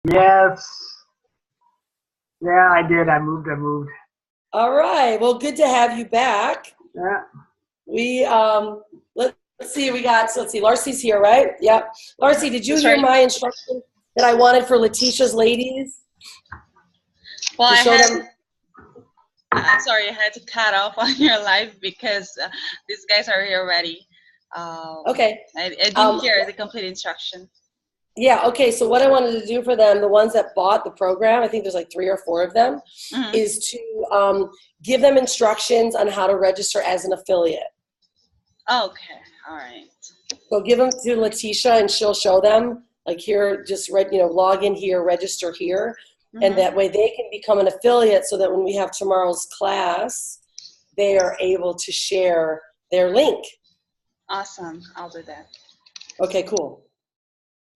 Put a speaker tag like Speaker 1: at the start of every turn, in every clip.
Speaker 1: Yes. Yeah, I did. I moved.
Speaker 2: All right. Well, good to have you back.
Speaker 1: Yeah.
Speaker 2: We let's see. Let's see. Larcy's here, right? Yep. Larcy, did you
Speaker 3: That's
Speaker 2: hear
Speaker 3: right.
Speaker 2: my instruction that I wanted for Letitia's ladies
Speaker 3: Well,
Speaker 2: to
Speaker 3: I
Speaker 2: show
Speaker 3: had,
Speaker 2: them?
Speaker 3: sorry, I had to cut off on your live because these guys are here already.
Speaker 2: Okay.
Speaker 3: I didn't
Speaker 2: Um,
Speaker 3: hear the complete instruction.
Speaker 2: yeah. Okay. So what I wanted to do for them, the ones that bought the program, I think there's like 3 or 4 of them,
Speaker 3: Mm-hmm.
Speaker 2: is to give them instructions on how to register as an affiliate.
Speaker 3: Okay. All right.
Speaker 2: So give them to Letitia, and she'll show them, like, here, just log in here, register here, and
Speaker 3: Mm-hmm.
Speaker 2: that way they can become an affiliate, so that when we have tomorrow's class, they are able to share their link.
Speaker 3: Awesome. I'll do that.
Speaker 2: Okay, cool.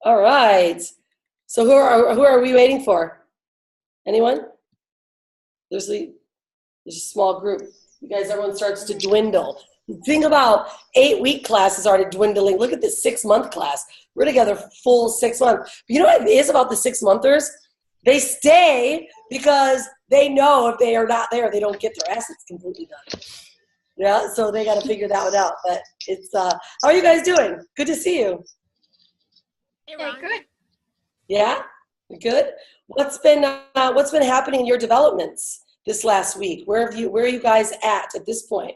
Speaker 2: All right. So who are we waiting for? Anyone? There's a small group. You guys, everyone starts to dwindle. Think about 8-week classes are dwindling. Look at this 6-month class. We're together full 6 months. But you know what it is about the 6-monthers? They stay because they know if they are not there, they don't get their assets completely done. Yeah, so they got to figure that one out. But it's how are you guys doing? Good to see you.
Speaker 4: Hey, good.
Speaker 2: Yeah, good. What's been happening in your developments this last week? Where are you guys at this point?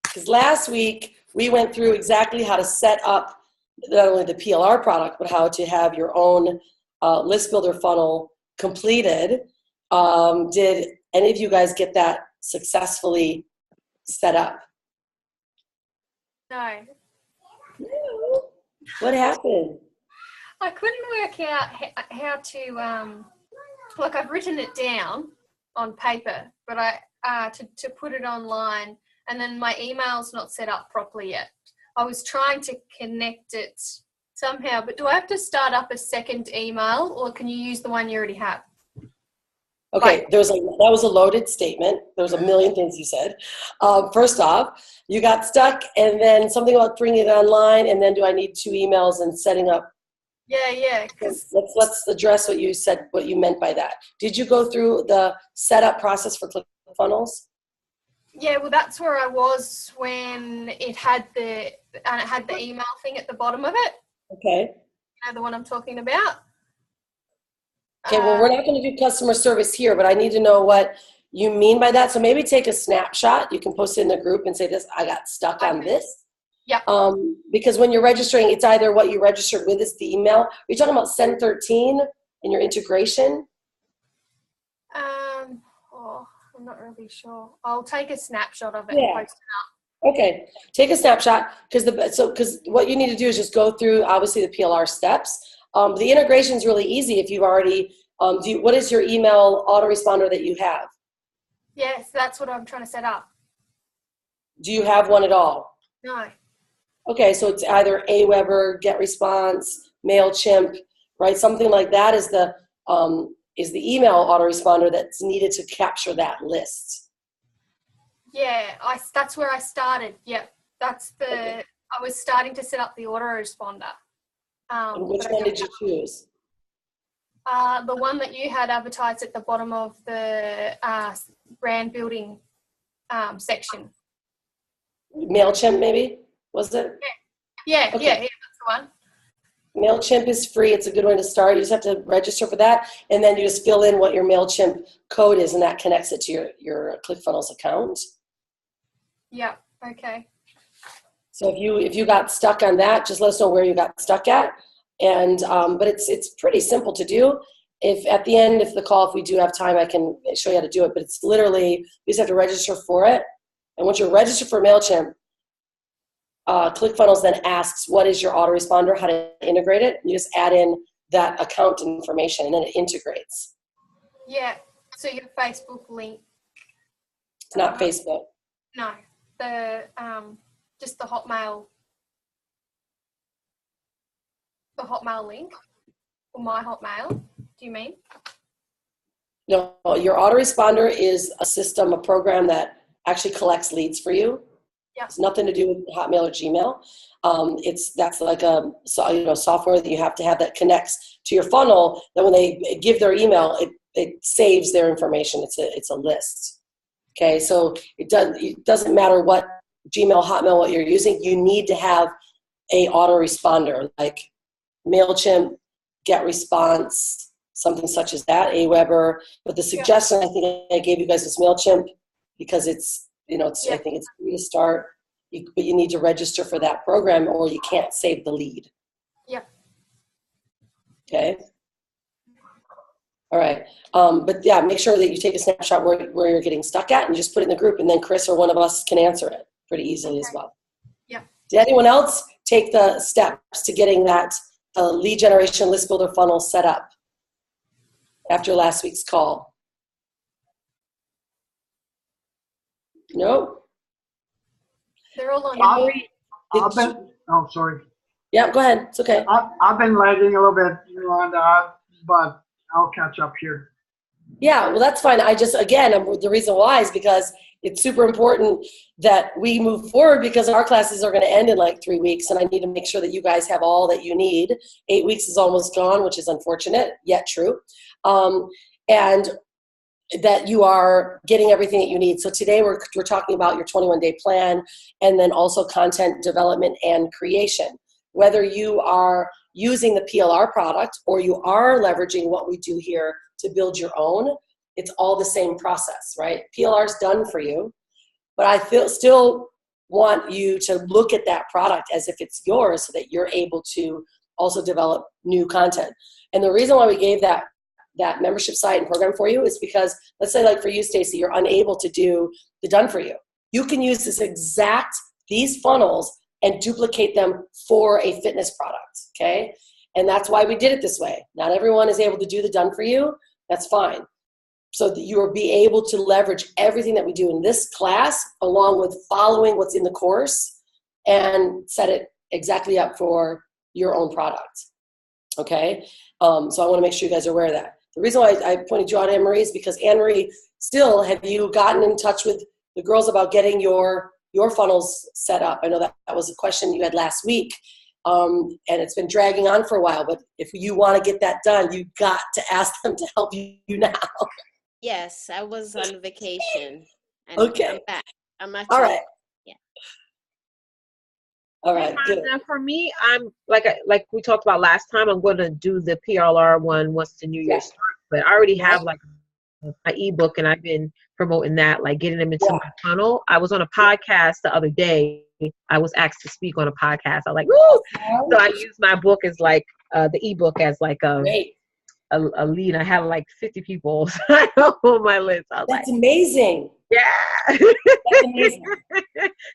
Speaker 2: Because last week we went through exactly how to set up not only the PLR product, but how to have your own list builder funnel completed. Did any of you guys get that successfully set up?
Speaker 4: No.
Speaker 2: What happened?
Speaker 4: I couldn't work out how to, like, I've written it down on paper, but to put it online, and then my email's not set up properly yet. I was trying to connect it somehow, but do I have to start up a second email, or can you use the one you already have?
Speaker 2: Okay, that was a loaded statement. There was a million things you said. First off, you got stuck, and then something about bringing it online, and then do I need 2 emails and setting up?
Speaker 4: Yeah.
Speaker 2: Let's address what you said, what you meant by that. Did you go through the setup process for ClickFunnels?
Speaker 4: Yeah, well, that's where I was when it had the email thing at the bottom of it.
Speaker 2: Okay.
Speaker 4: You know, the one I'm talking about.
Speaker 2: Okay, well, we're not going to do customer service here, but I need to know what you mean by that. So maybe take a snapshot. You can post it in the group and say this, I got stuck on this.
Speaker 4: Yeah.
Speaker 2: Because when you're registering, it's either what you registered with is the email. Are you talking about Send 13 in your integration?
Speaker 4: I'm not really sure. I'll take a snapshot of it
Speaker 2: Yeah.
Speaker 4: and post it up.
Speaker 2: Okay, take a snapshot because what you need to do is just go through obviously the PLR steps. The integration is really easy if you've already. What is your email autoresponder that you have?
Speaker 4: Yes, that's what I'm trying to set up.
Speaker 2: Do you have one at all?
Speaker 4: No.
Speaker 2: Okay, so it's either Aweber, GetResponse, Mailchimp, right? Something like that is the email autoresponder that's needed to capture that list.
Speaker 4: Yeah, that's where I started. Yep, I was starting to set up the autoresponder.
Speaker 2: And which one did you choose?
Speaker 4: The one that you had advertised at the bottom of the brand building section.
Speaker 2: Mailchimp, maybe? Was it?
Speaker 4: Yeah,
Speaker 2: Okay.
Speaker 4: yeah, that's the one.
Speaker 2: Mailchimp is free. It's a good way to start. You just have to register for that, and then you just fill in what your Mailchimp code is, and that connects it to your ClickFunnels account.
Speaker 4: Yeah. Okay.
Speaker 2: So if you got stuck on that, just let us know where you got stuck at. And but it's pretty simple to do. If at the end of the call, if we do have time, I can show you how to do it. But it's literally you just have to register for it, and once you're registered for Mailchimp, ClickFunnels then asks what is your autoresponder, how to integrate it. You just add in that account information, and then it integrates.
Speaker 4: Yeah. So your Facebook link.
Speaker 2: It's not Facebook.
Speaker 4: No, the just the Hotmail link, or my Hotmail. Do you mean?
Speaker 2: No, your autoresponder is a program that actually collects leads for you.
Speaker 4: Yeah.
Speaker 2: It's nothing to do with Hotmail or Gmail. That's like a software that you have to have that connects to your funnel. That when they give their email, it saves their information. It's a list. Okay, so it doesn't matter what Gmail, Hotmail, what you're using. You need to have a autoresponder like MailChimp, GetResponse, something such as that, Aweber. But the suggestion I think I gave you guys is MailChimp because it's I think it's free to start, but you need to register for that program or you can't save the lead.
Speaker 4: Yeah.
Speaker 2: Okay. All right. But yeah, make sure that you take a snapshot where you're getting stuck at and just put it in the group, and then Chris or one of us can answer it pretty easily as well.
Speaker 4: Yeah.
Speaker 2: Did anyone else take the steps to getting that lead generation list builder funnel set up after last week's call? No?
Speaker 4: They're all on.
Speaker 1: Oh, sorry.
Speaker 2: Yeah, go ahead. It's okay.
Speaker 1: I've been lagging a little bit, Yolanda, but I'll catch up here.
Speaker 2: Yeah, well, that's fine. The reason why is because it's super important that we move forward because our classes are going to end in like 3 weeks, and I need to make sure that you guys have all that you need. 8 weeks is almost gone, which is unfortunate, yet true. And that you are getting everything that you need. So today we're talking about your 21-day plan and then also content development and creation. Whether you are using the PLR product or you are leveraging what we do here to build your own, it's all the same process, right? PLR is done for you, but I still want you to look at that product as if it's yours so that you're able to also develop new content. And the reason why we gave that membership site and program for you is because, let's say like for you, Stacy, you're unable to do the done for you. You can use these funnels and duplicate them for a fitness product, okay? And that's why we did it this way. Not everyone is able to do the done for you. That's fine. So that you will be able to leverage everything that we do in this class along with following what's in the course and set it exactly up for your own product, okay? So I want to make sure you guys are aware of that. The reason why I pointed you out, Anne-Marie, is because Anne-Marie, still, have you gotten in touch with the girls about getting your funnels set up? I know that was a question you had last week, and it's been dragging on for a while, but if you want to get that done, you got to ask them to help you now.
Speaker 5: Yes, I was on vacation. And
Speaker 2: Okay.
Speaker 5: I'm back. I'm actually,
Speaker 2: All right.
Speaker 5: Yeah.
Speaker 2: All right, good.
Speaker 6: Now for me, I'm like we talked about last time, I'm going to do the PLR one once the new year starts, but I already have like an ebook and I've been promoting that, like getting them into my funnel. I was on a podcast the other day. I was asked to speak on a podcast. I was like, woo! So I used my book as like the ebook as like a lead. I had like 50 people on my list. I was
Speaker 2: That's amazing.
Speaker 6: Yeah.
Speaker 2: That's amazing.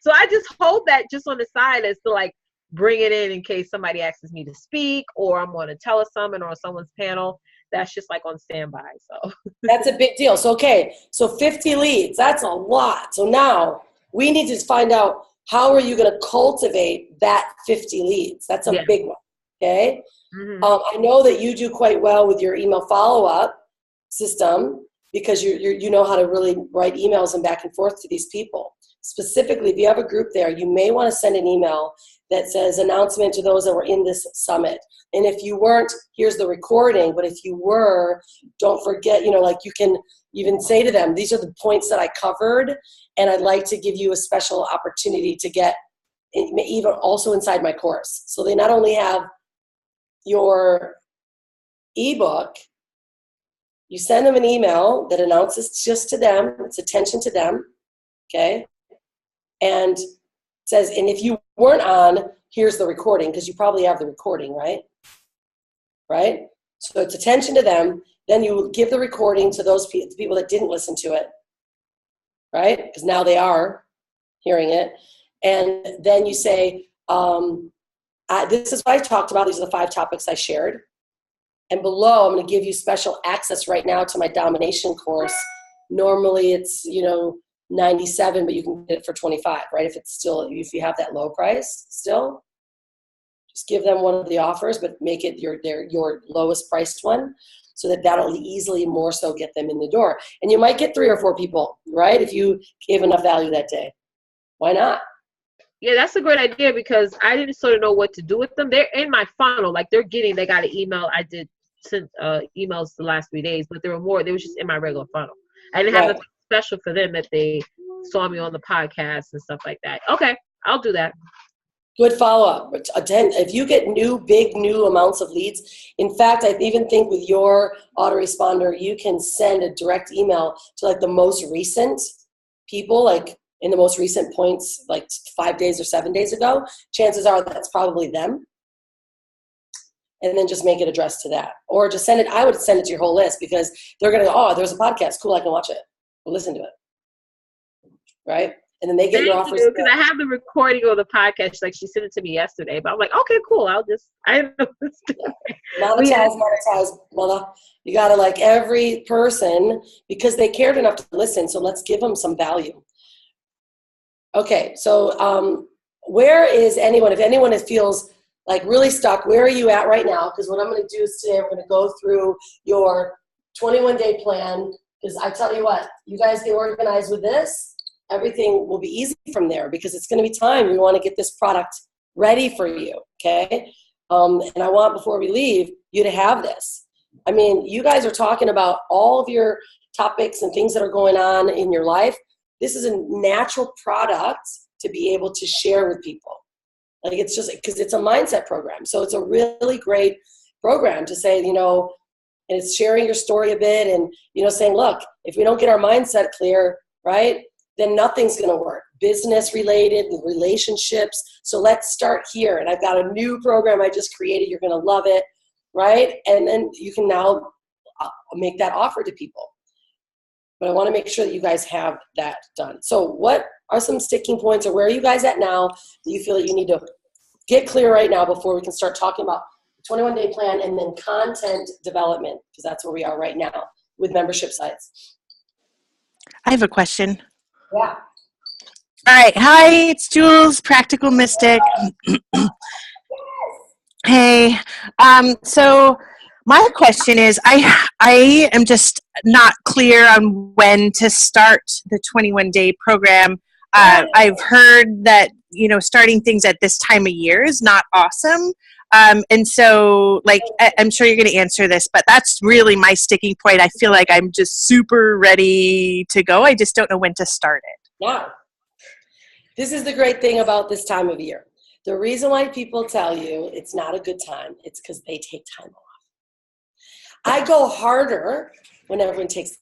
Speaker 6: So I just hold that just on the side as to like bring it in case somebody asks me to speak or I'm on a telesummit or on someone's panel. That's just like on standby. So
Speaker 2: that's a big deal. So, okay. So 50 leads, that's a lot. So now we need to find out how are you going to cultivate that 50 leads? That's a big one. Okay. Mm-hmm. I know that you do quite well with your email follow-up system because you know how to really write emails and back and forth to these people. Specifically, if you have a group there, you may want to send an email that says announcement to those that were in this summit. And if you weren't, here's the recording. But if you were, don't forget, like you can even say to them, these are the points that I covered, and I'd like to give you a special opportunity to get even also inside my course. So they not only have your ebook, you send them an email that announces just to them, it's attention to them, okay? And says, and if you weren't on, here's the recording, because you probably have the recording, right? Right? So it's attention to them. Then you give the recording to those people that didn't listen to it, right? Because now they are hearing it. And then you say, this is what I talked about. These are the 5 topics I shared. And below, I'm going to give you special access right now to my domination course. Normally it's, $97, but you can get it for $25, right? If you have that low price still, just give them one of the offers, but make it your lowest priced one so that'll easily more so get them in the door. And you might get 3 or 4 people, right? If you gave enough value that day. Why not?
Speaker 6: Yeah, that's a great idea because I didn't sort of know what to do with them. They're in my funnel, like they got an email. I did send emails the last 3 days, but there were more. They was just in my regular funnel. I didn't have
Speaker 2: Right.
Speaker 6: nothing special for them that they saw me on the podcast and stuff like that. Okay, I'll do that.
Speaker 2: Good follow-up. Again, if you get big new amounts of leads, in fact, I even think with your autoresponder, you can send a direct email to like the most recent people, like in the most recent points, like 5 days or 7 days ago. Chances are that's probably them. And then just make it addressed to that. Or just send it, I would send it to your whole list because they're going to go, oh, there's a podcast. Cool, I can watch it. We'll listen to it. Right? And then they get your offers.
Speaker 6: Because I have the recording of the podcast. Like she sent it to me yesterday, but I'm like, okay, cool. I know what's doing.
Speaker 2: Monetize, Mona. You got to like every person because they cared enough to listen. So let's give them some value. Okay, so where is anyone? If anyone feels like really stuck, where are you at right now? Because what I'm going to do is today we're going to go through your 21-day plan. Because I tell you what, you guys get organized with this. Everything will be easy from there because it's going to be time. We want to get this product ready for you, okay? And I want, before we leave, you to have this. I mean, you guys are talking about all of your topics and things that are going on in your life. This is a natural product to be able to share with people. Like it's just, because it's a mindset program. So it's a really great program to say, you know, and it's sharing your story a bit and, you know, saying, look, if we don't get our mindset clear, right, then nothing's going to work. Business related, relationships. So let's start here. And I've got a new program I just created. You're going to love it, right? And then you can now make that offer to people. But I want to make sure that you guys have that done. So what are some sticking points, or where are you guys at now that you feel that you need to get clear right now before we can start talking about the 21-day plan and then content development, because that's where we are right now with membership sites.
Speaker 7: I have a question.
Speaker 2: Yeah.
Speaker 7: All right. Hi, it's Jules, Practical Mystic. Hey. So my question is, I am just not clear on when to start the 21-day program. I've heard that, you know, starting things at this time of year is not awesome. And so, like, I'm sure you're going to answer this, but that's really my sticking point. I feel like I'm just super ready to go. I just don't know when to start it.
Speaker 2: Yeah. This is the great thing about this time of year. The reason why people tell you it's not a good time, it's because they take time off. I go harder when everyone takes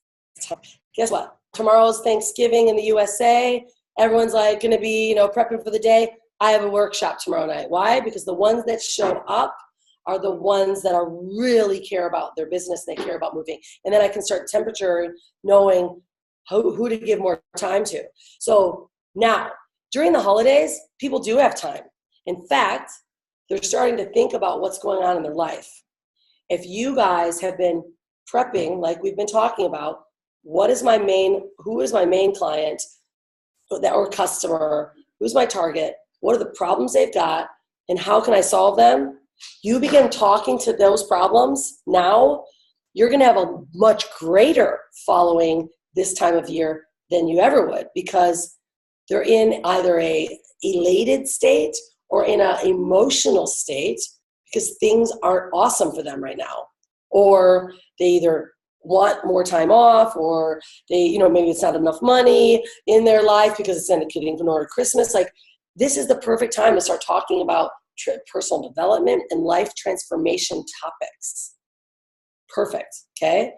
Speaker 2: time. Guess what? Tomorrow's Thanksgiving in the USA. Everyone's like going to be, you know, prepping for the day. I have a workshop tomorrow night. Why? Because the ones that showed up are the ones that are really care about their business. They care about moving. And then I can start temperature knowing who to give more time to. So now, during the holidays, people do have time. In fact, they're starting to think about what's going on in their life. If you guys have been prepping, like we've been talking about, who is my main client or customer, who's my target, what are the problems they've got, and how can I solve them? You begin talking to those problems now, you're going to have a much greater following this time of year than you ever would, because they're in either a elated state or in an emotional state because things aren't awesome for them right now. Or they either want more time off, or they, you know, maybe it's not enough money in their life because it's getting in order Christmas. Like, this is the perfect time to start talking about personal development and life transformation topics. Perfect, okay?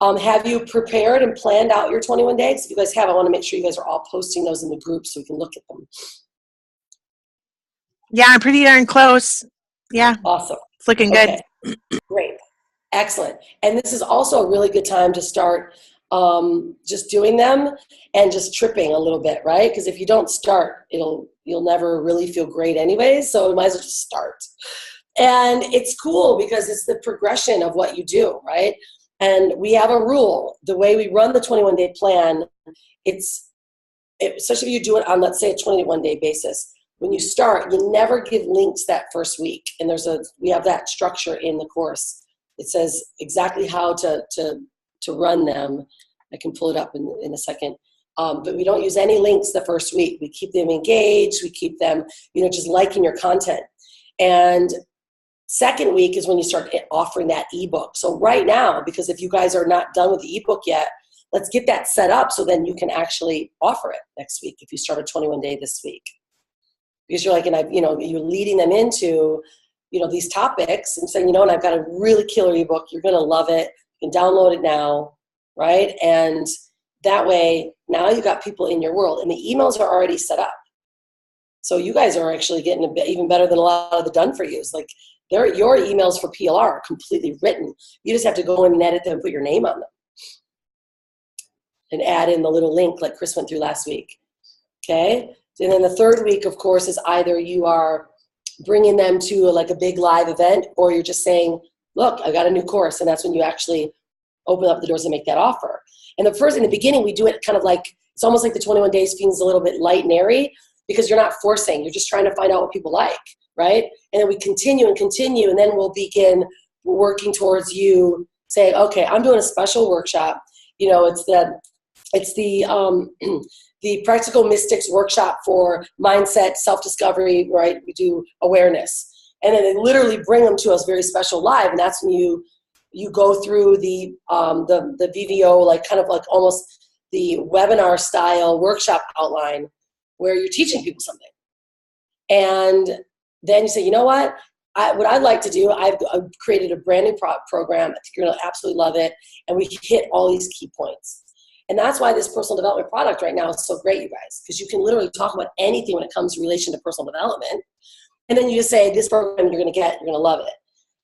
Speaker 2: Have you prepared and planned out your 21 days? If you guys have, I want to make sure you guys are all posting those in the group so we can look at them.
Speaker 7: Yeah, I'm pretty darn close. Yeah.
Speaker 2: Awesome.
Speaker 7: It's looking good.
Speaker 2: Okay. Great. Excellent. And this is also a really good time to start just doing them and just tripping a little bit, right? Because if you don't start, you'll never really feel great anyways, so you might as well just start. And it's cool because it's the progression of what you do, right? And we have a rule. The way we run the 21-day plan, especially if you do it on, let's say, a 21-day basis, when you start, you never give links that first week. And we have that structure in the course. It says exactly how to run them. I can pull it up in a second. But we don't use any links the first week. We keep them engaged. We keep them, just liking your content. And second week is when you start offering that ebook. So right now, because if you guys are not done with the ebook yet, let's get that set up so then you can actually offer it next week if you start a 21-day this week. Because you're like, you're leading them into, these topics and saying, and I've got a really killer ebook. You're going to love it. You can download it now, right? And that way, now you've got people in your world, and the emails are already set up. So you guys are actually getting a bit even better than a lot of the done-for-yous. Like, your emails for PLR are completely written. You just have to go in and edit them and put your name on them. And add in the little link like Chris went through last week. Okay? And then the third week, of course, is either you are bringing them to a big live event, or you're just saying, look, I got a new course, and that's when you actually open up the doors and make that offer. And in the beginning, we do it kind of like, it's almost like the 21 days feels a little bit light and airy because you're not forcing. You're just trying to find out what people like, right? And then we continue, and then we'll begin working towards you saying, okay, I'm doing a special workshop. It's the Practical Mystics workshop for mindset, self-discovery, right? We do awareness. And then they literally bring them to us very special live. And that's when you go through the VVO, kind of almost the webinar style workshop outline where you're teaching people something. And then you say, you know what I'd like to do, I've created a brand new program. I think you're going to absolutely love it. And we hit all these key points. And that's why this personal development product right now is so great, you guys, because you can literally talk about anything when it comes to relation to personal development. And then you just say, this program you're going to love it,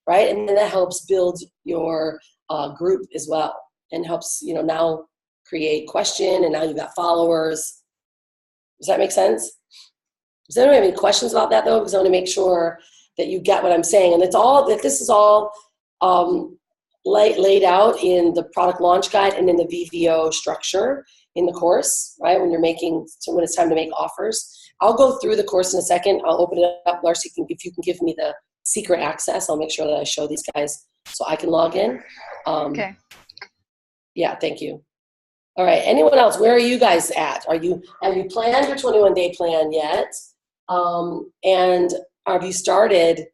Speaker 2: right? And then that helps build your group as well, and helps, now create question, and now you've got followers. Does that make sense? Does anyone have any questions about that, though? Because I want to make sure that you get what I'm saying. And this is all laid out in the product launch guide and in the VVO structure in the course, right? When it's time to make offers. I'll go through the course in a second. I'll open it up, Darcy, if you can give me the secret access, I'll make sure that I show these guys so I can log in.
Speaker 8: Okay.
Speaker 2: Yeah, thank you. All right, anyone else? Where are you guys at? Have you planned your 21-day plan yet? And have you started,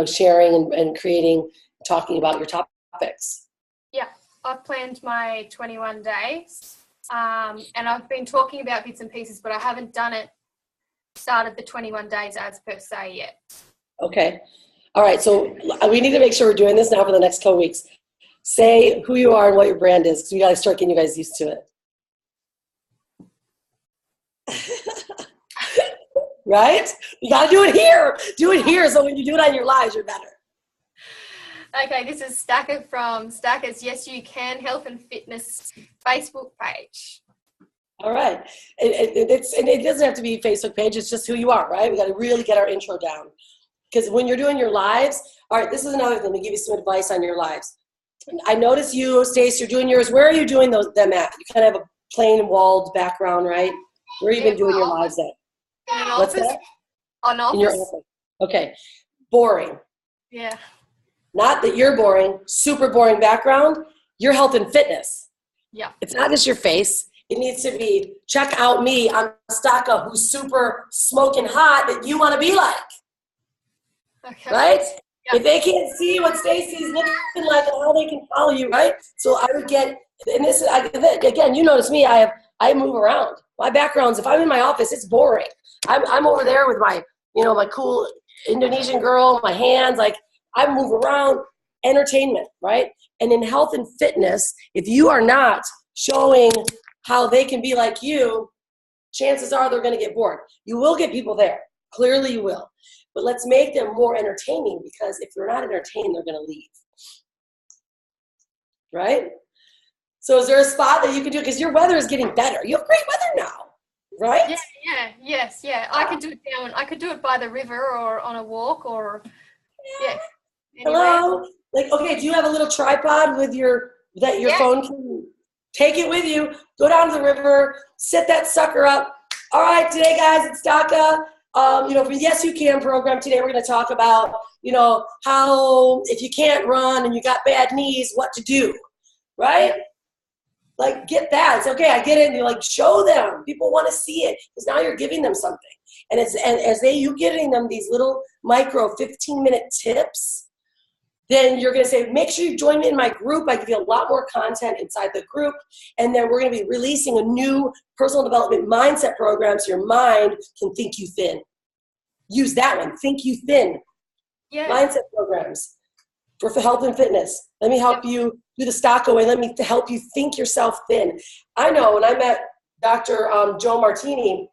Speaker 2: sharing and creating, talking about your topics?
Speaker 4: Yeah, I've planned my 21 days, and I've been talking about bits and pieces, but I haven't started the 21 days as per se yet. Okay.
Speaker 2: All right, so we need to make sure we're doing this now for the next couple weeks. Say who you are and what your brand is, because we got to start getting you guys used to it. Right? You got to do it here. Do it here, so when you do it on your lives, you're better.
Speaker 4: Okay, this is Stacker from Stacker's Yes You Can Health and Fitness Facebook page.
Speaker 2: All right. It doesn't have to be a Facebook page. It's just who you are, right? We got to really get our intro down. Because when you're doing your lives, all right, this is another thing. Let me give you some advice on your lives. I notice you, Stace, you're doing yours. Where are you doing them at? You kind of have a plain walled background, right? Where have you been doing your lives at?
Speaker 4: In an
Speaker 2: What's
Speaker 4: office.
Speaker 2: that?
Speaker 4: An office.
Speaker 2: In your office. Okay. Boring.
Speaker 4: Yeah.
Speaker 2: Not that you're boring, super boring background. You're health and fitness.
Speaker 4: Yeah.
Speaker 2: It's not just your face. It needs to be, check out me. I'm Staka, who's super smoking hot that you want to be like.
Speaker 4: Okay.
Speaker 2: Right?
Speaker 4: Yeah.
Speaker 2: If they can't see what Stacy's looking like and how they can follow you, right? So I would get, and this is, again, you notice me, I move around. My background's, if I'm in my office, it's boring. I'm over there with my, my cool Indonesian girl, my hands, like I move around, entertainment, right? And in health and fitness, if you are not showing how they can be like you, chances are they're going to get bored. You will get people there. Clearly you will. But let's make them more entertaining, because if they're not entertained, they're going to leave. Right? So is there a spot that you can do? Because your weather is getting better. You have great weather now, right?
Speaker 4: Yeah. I could do it I could do it by the river or on a walk or, yeah. Anyway.
Speaker 2: Hello? Like, okay, do you have a little tripod with your phone can take it with you, go down to the river, set that sucker up. All right, today, guys, it's Daka. For the Yes You Can program today, we're going to talk about, how if you can't run and you got bad knees, what to do, right? like get that. It's okay, I get it. And you like show them. People want to see it because now you're giving them something. And you giving them these little micro 15-minute tips, then you're going to say, make sure you join me in my group. I give you a lot more content inside the group. And then we're going to be releasing a new personal development mindset program so your mind can think you thin. Use that one, think you thin.
Speaker 4: Yeah.
Speaker 2: Mindset programs for health and fitness. Let me help you do the stock away. Let me help you think yourself thin. I know when I met Dr. Joe Martini,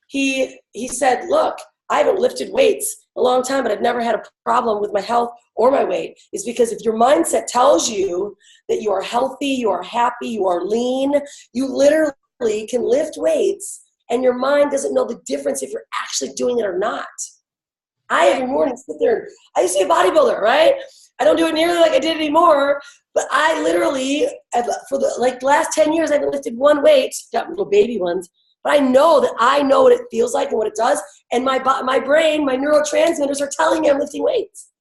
Speaker 2: he said, look, I haven't lifted weights a long time, but I've never had a problem with my health or my weight. It's because if your mindset tells you that you are healthy, you are happy, you are lean, you literally can lift weights and your mind doesn't know the difference if you're actually doing it or not. I every morning sit there, I used to be a bodybuilder, right? I don't do it nearly like I did anymore, but I literally, for the last 10 years, I haven't lifted one weight, got little baby ones, but I know what it feels like and what it does, and my brain, my neurotransmitters are telling me I'm lifting weights.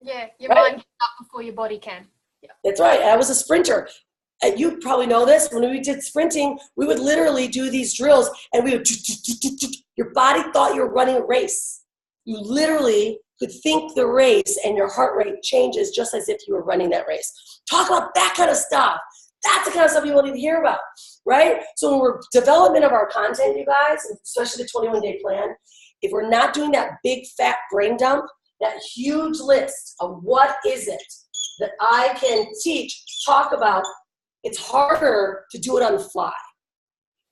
Speaker 4: Yeah, your mind gets up before your body can. Yeah.
Speaker 2: That's right. I was a sprinter. And you probably know this. When we did sprinting, we would literally do these drills, and we would, your body thought you were running a race. You literally could think the race, and your heart rate changes just as if you were running that race. Talk about that kind of stuff. That's the kind of stuff people need to hear about, right? So when we're development of our content, you guys, especially the 21-day plan, if we're not doing that big fat brain dump, that huge list of what is it that I can teach, talk about, it's harder to do it on the fly.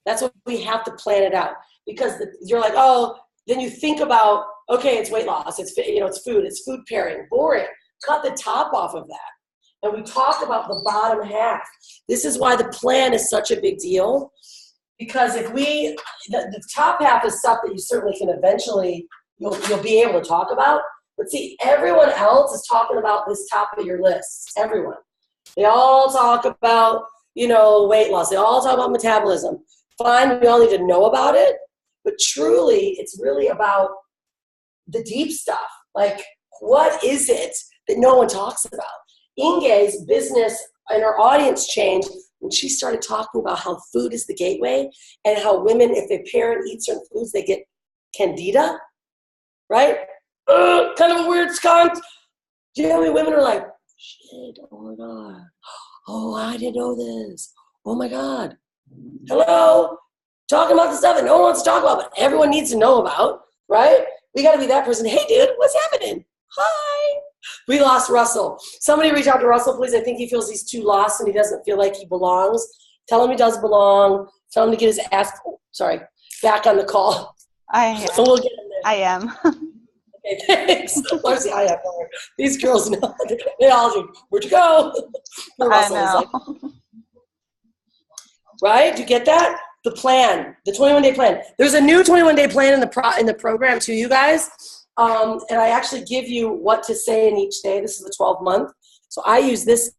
Speaker 2: That's what we have to plan it out, because you're like, oh, then you think about, okay, it's weight loss, it's food, it's food pairing, boring. Cut the top off of that. And we talk about the bottom half. This is why the plan is such a big deal, because if the top half is stuff that you certainly can eventually, you'll be able to talk about. But see, everyone else is talking about this top of your list. Everyone. They all talk about, weight loss. They all talk about metabolism. Fine, we all need to know about it. But truly, it's really about the deep stuff. Like, what is it that no one talks about? Inge's business and her audience changed when she started talking about how food is the gateway and how women, if their parent eats certain foods, they get candida, right? Kind of a weird skunk. Do you know how many women are like, shit, oh my God. Oh, I didn't know this. Oh my God. Hello? Talking about the stuff that no one wants to talk about, but everyone needs to know about, right? We got to be that person. Hey, dude, what's happening? Hi. We lost Russell. Somebody reach out to Russell, please. I think he feels he's too lost and he doesn't feel like he belongs. Tell him he does belong. Tell him to get his ass, back on the call.
Speaker 8: I
Speaker 2: We'll get him there.
Speaker 8: I am.
Speaker 2: Okay, thanks. Marcy, I have no. These girls know. They all do. Where'd you go?
Speaker 8: I know.
Speaker 2: Right? Do you get that? The plan, the 21-day plan. There's a new 21-day plan in the program too, you guys. And I actually give you what to say in each day. This is the 12-month. So I use this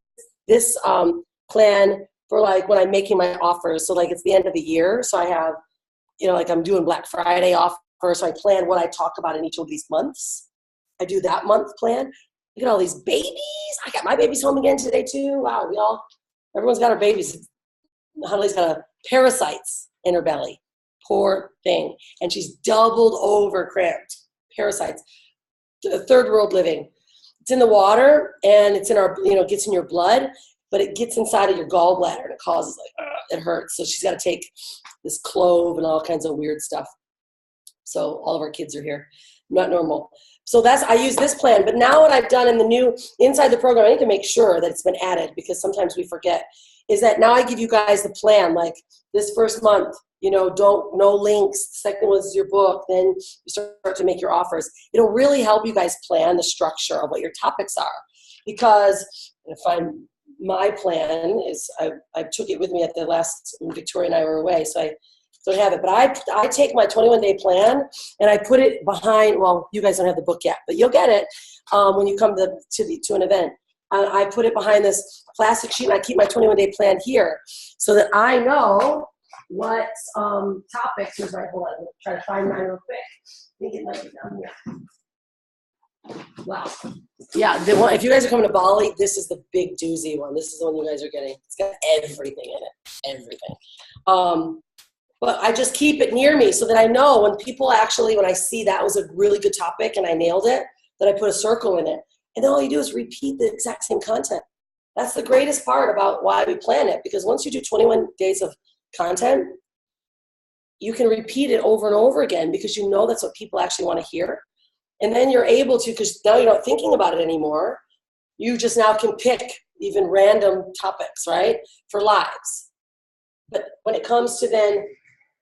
Speaker 2: plan for when I'm making my offers. So it's the end of the year. So I have, I'm doing Black Friday offers. So I plan what I talk about in each of these months. I do that month plan. Look at all these babies. I got my babies home again today too. Wow, everyone's got our babies. Huntley's got parasites in her belly. Poor thing. And she's doubled over cramped. Parasites. Third world living. It's in the water and it's in our, gets in your blood, but it gets inside of your gallbladder and it causes it hurts. So she's got to take this clove and all kinds of weird stuff. So all of our kids are here. Not normal. So I use this plan. But now what I've done in the new, inside the program, I need to make sure that it's been added because sometimes we forget, is that now I give you guys the plan. Like this first month, no links. The second was your book. Then you start to make your offers. It'll really help you guys plan the structure of what your topics are. Because my plan is, I took it with me at the last, when Victoria and I were away, so I don't have it. But I take my 21-day plan and I put it behind, well, you guys don't have the book yet, but you'll get it when you come to an event. I put it behind this plastic sheet and I keep my 21-day plan here so that I know what topics is right. Hold on, I'm trying to find mine real quick. I think it might be down here. Wow. Yeah, the one, if you guys are coming to Bali, this is the big doozy one. This is the one you guys are getting. It's got everything in it, everything. But I just keep it near me so that I know when people actually, when I see that was a really good topic and I nailed it, that I put a circle in it. And then all you do is repeat the exact same content. That's the greatest part about why we plan it, because once you do 21 days of content, you can repeat it over and over again because you know that's what people actually want to hear. And then you're able to, because now you're not thinking about it anymore, you just now can pick even random topics, right, for lives. But when it comes to then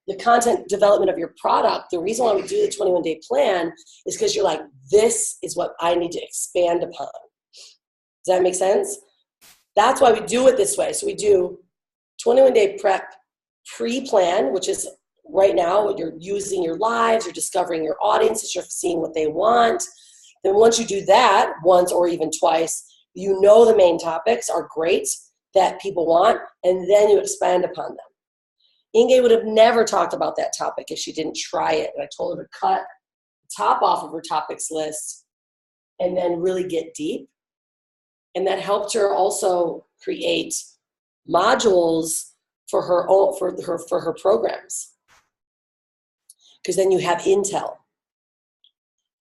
Speaker 2: the content development of your product, the reason why we do the 21-day plan is because you're like, this is what I need to expand upon. Does that make sense? That's why we do it this way. So we do 21-day prep pre-plan, which is right now you're using your lives, you're discovering your audiences, you're seeing what they want. Then once you do that once or even twice, you know the main topics are great that people want, and then you expand upon them. Inge would have never talked about that topic if she didn't try it. And I told her to cut the top off of her topics list and then really get deep. And that helped her also create modules for her programs. Because then you have intel,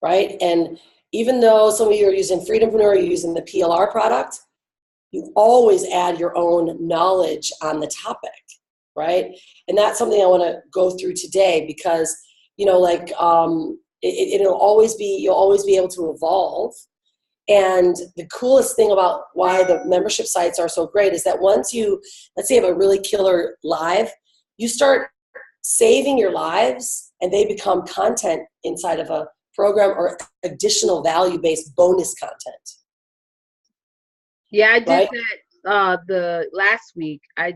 Speaker 2: right? And even though some of you are using Freedompreneur, you're using the PLR product, you always add your own knowledge on the topic, right? And that's something I want to go through today because, you know, like it'll always be, you'll always be able to evolve. And the coolest thing about why the membership sites are so great is that once you, let's say you have a really killer live, you start saving your lives and they become content inside of a program or additional value-based bonus content.
Speaker 6: Yeah, I did
Speaker 2: right?
Speaker 6: that the last week. I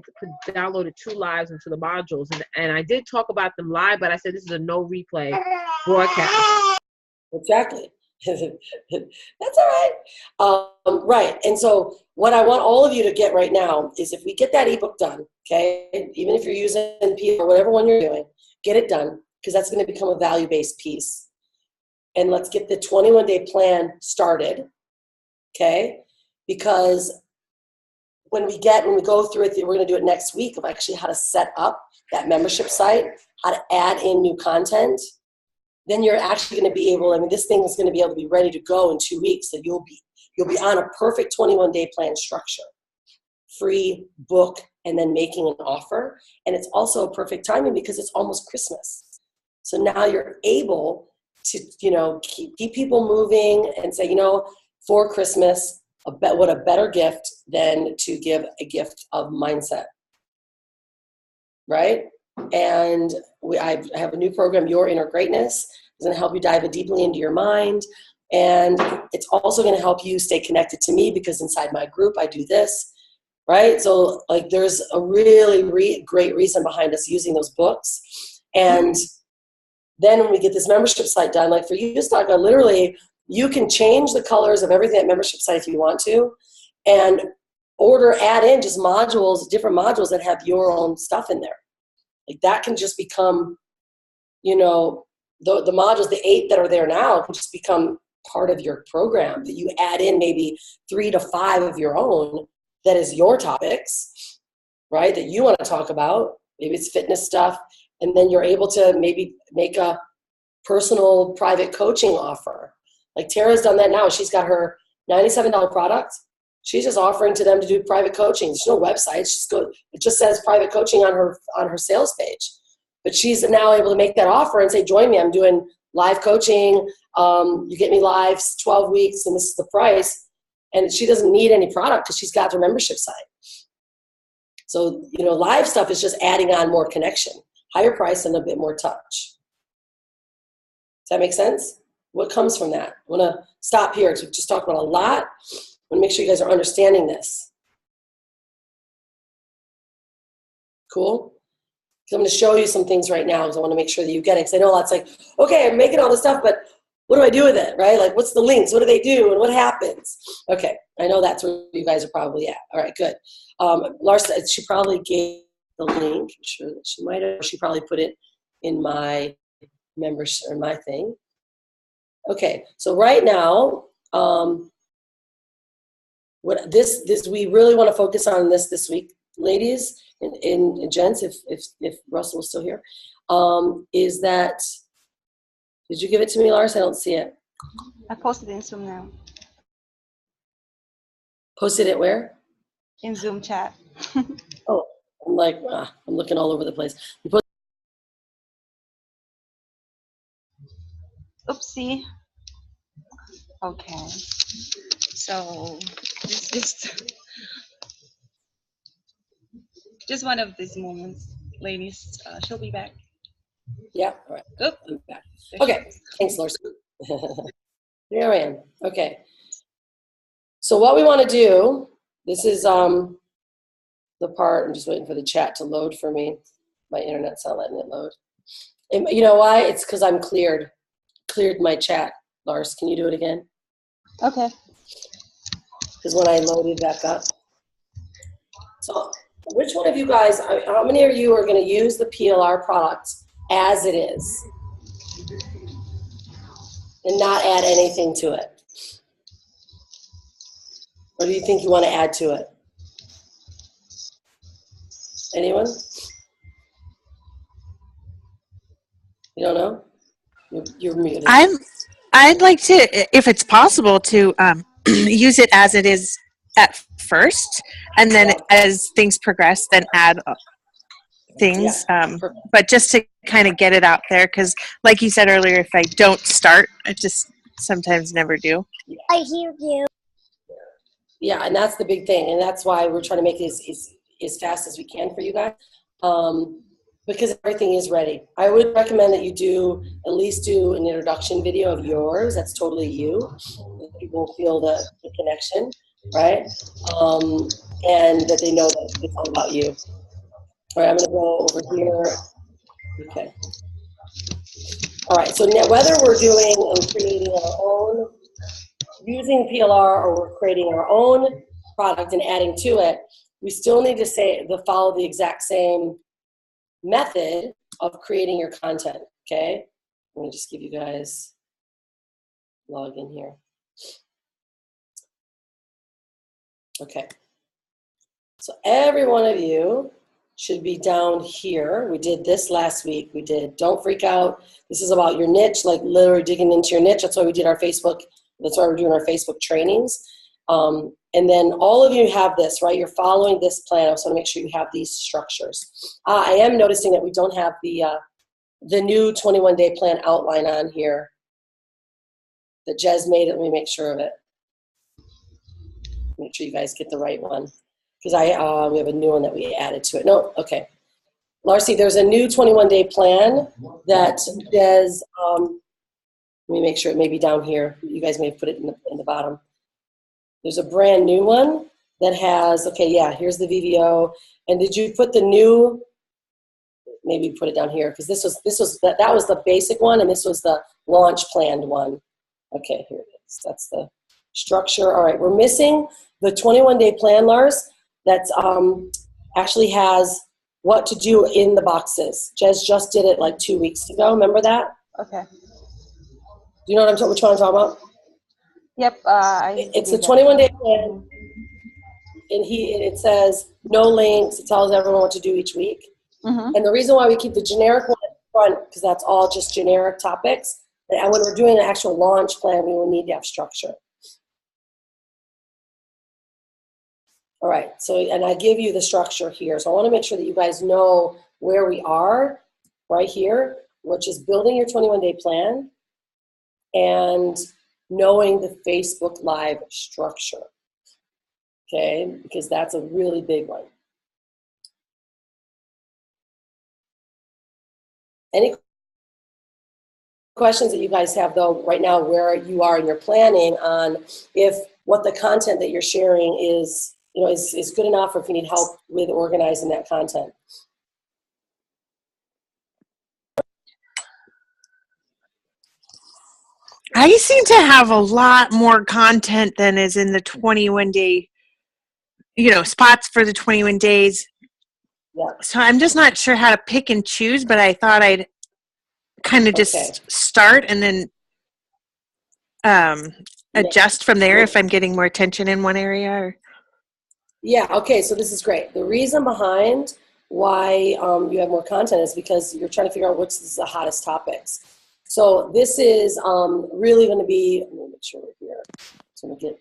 Speaker 6: downloaded 2 lives into the modules, and I did talk about them live, but I said this is a no replay broadcast.
Speaker 2: Exactly. That's all right. Right. And so what I want all of you to get right now is if we get that ebook done, okay, even if you're using P or whatever one you're doing, get it done because that's going to become a value-based piece. And let's get the 21-day plan started, okay? Because when we go through it, we're going to do it next week of actually how to set up that membership site, how to add in new content. Then you're actually going to be able, I mean, this thing is going to be able to be ready to go in 2 weeks. So you'll be on a perfect 21-day plan structure. Free, book, and then making an offer. And it's also a perfect timing because it's almost Christmas. So now you're able to, you know, keep people moving and say, you know, for Christmas, what a better gift than to give a gift of mindset, right? And I have a new program, Your Inner Greatness. It's going to help you dive deeply into your mind. And it's also going to help you stay connected to me because inside my group, I do this, right? So like there's a really great reason behind us using those books. And then when we get this membership site done, like for you, Staka, literally, you can change the colors of everything at membership site if you want to, and add in just modules, different modules that have your own stuff in there. Like that can just become, you know, the modules, the 8 that are there now can just become part of your program that you add in maybe 3 to 5 of your own that is your topics, right, that you want to talk about. Maybe it's fitness stuff. And then you're able to maybe make a personal private coaching offer. Like Tara's done that now. She's got her $97 product. She's just offering to them to do private coaching. There's no website. It just says private coaching on her sales page. But she's now able to make that offer and say, join me. I'm doing live coaching. You get me lives 12 weeks, and this is the price. And she doesn't need any product because she's got her membership site. So, you know, live stuff is just adding on more connection, higher price and a bit more touch. Does that make sense? What comes from that? I want to stop here because we've just talked about a lot. I want to make sure you guys are understanding this. Cool? Because I'm going to show you some things right now because I want to make sure that you get it. Because I know lots like, okay, I'm making all this stuff, but what do I do with it, right? Like, what's the links? What do they do? And what happens? Okay, I know that's where you guys are probably at. All right, good. Larsa, she probably gave the link. I'm sure that she might have. She probably put it in my membership or my thing. Okay, so right now, what this we really want to focus on this week, ladies and gents, if Russell is still here, is that, did you give it to me, Lars? I don't see it.
Speaker 8: I posted in Zoom now.
Speaker 2: Posted it where?
Speaker 8: In Zoom chat.
Speaker 2: Oh, I'm like, I'm looking all over the place.
Speaker 8: Oopsie. Okay. So this just one of these moments, ladies. She'll be back.
Speaker 2: Yeah, all right.
Speaker 8: Oop.
Speaker 2: I'm back. Okay, thanks, Lars. Here I am. Okay. So what we want to do, this is the part, I'm just waiting for the chat to load for me. My internet's not letting it load. And you know why? It's because I'm cleared my chat. Lars, can you do it again?
Speaker 8: Okay.
Speaker 2: Because when I loaded back up. So which one of you guys, how many of you are going to use the PLR product as it is and not add anything to it? Or do you think you want to add to it? Anyone? You don't know? You're muted.
Speaker 7: I'd like to, if it's possible, to use it as it is at first, and then as things progress, then add things. But just to kind of get it out there, because like you said earlier, if I don't start, I just sometimes never do.
Speaker 9: I hear you.
Speaker 2: Yeah, and that's the big thing, and that's why we're trying to make this as fast as we can for you guys, because everything is ready. I would recommend that you at least do an introduction video of yours. That's totally you. People feel the connection, right? And that they know that it's all about you. All right, I'm going to go over here. Okay. All right, so now whether we're doing and creating our own, using PLR, or we're creating our own product and adding to it, we still need to follow the exact same method of creating your content, okay? Let me just give you guys log in here. Okay. So every one of you should be down here. We did this last week. We did Don't Freak Out. This is about your niche, like literally digging into your niche. That's why we did our Facebook. That's why we're doing our Facebook trainings. And then all of you have this, right? You're following this plan. I just want to make sure you have these structures. I am noticing that we don't have the new 21-day plan outline on here that Jez made it. Let me make sure of it. Make sure you guys get the right one. Because we have a new one that we added to it. No, okay. Larcy, there's a new 21-day plan that Jez, let me make sure it may be down here. You guys may have put it in the bottom. There's a brand new one that has, okay, yeah, here's the VVO. And did you put the new, maybe put it down here, because that was the basic one, and this was the launch planned one. Okay, here it is. That's the structure. All right, we're missing the 21-day plan, Lars, that's actually has what to do in the boxes. Jez just did it like 2 weeks ago. Remember that?
Speaker 8: Okay.
Speaker 2: Do you know which one I'm talking about?
Speaker 8: Yep.
Speaker 2: It's a 21-day plan, and it says no links. It tells everyone what to do each week.
Speaker 8: Mm-hmm.
Speaker 2: And the reason why we keep the generic one in front, because that's all just generic topics. And when we're doing an actual launch plan, we will need to have structure. All right, so, and I give you the structure here. So I want to make sure that you guys know where we are right here, which is building your 21-day plan and knowing the Facebook Live structure, okay? Because that's a really big one. Any questions that you guys have, though, right now, where you are in your planning on if what the content that you're sharing is, is good enough, or if you need help with organizing that content?
Speaker 7: I seem to have a lot more content than is in the 21-day, spots for the 21 days.
Speaker 2: Yeah.
Speaker 7: So I'm just not sure how to pick and choose, but I thought I'd kind of just start and then adjust from there if I'm getting more attention in one area? Or?
Speaker 2: Yeah, okay, so this is great. The reason behind why you have more content is because you're trying to figure out which is the hottest topics. So this is really going to be, let me make sure we're here. So we get,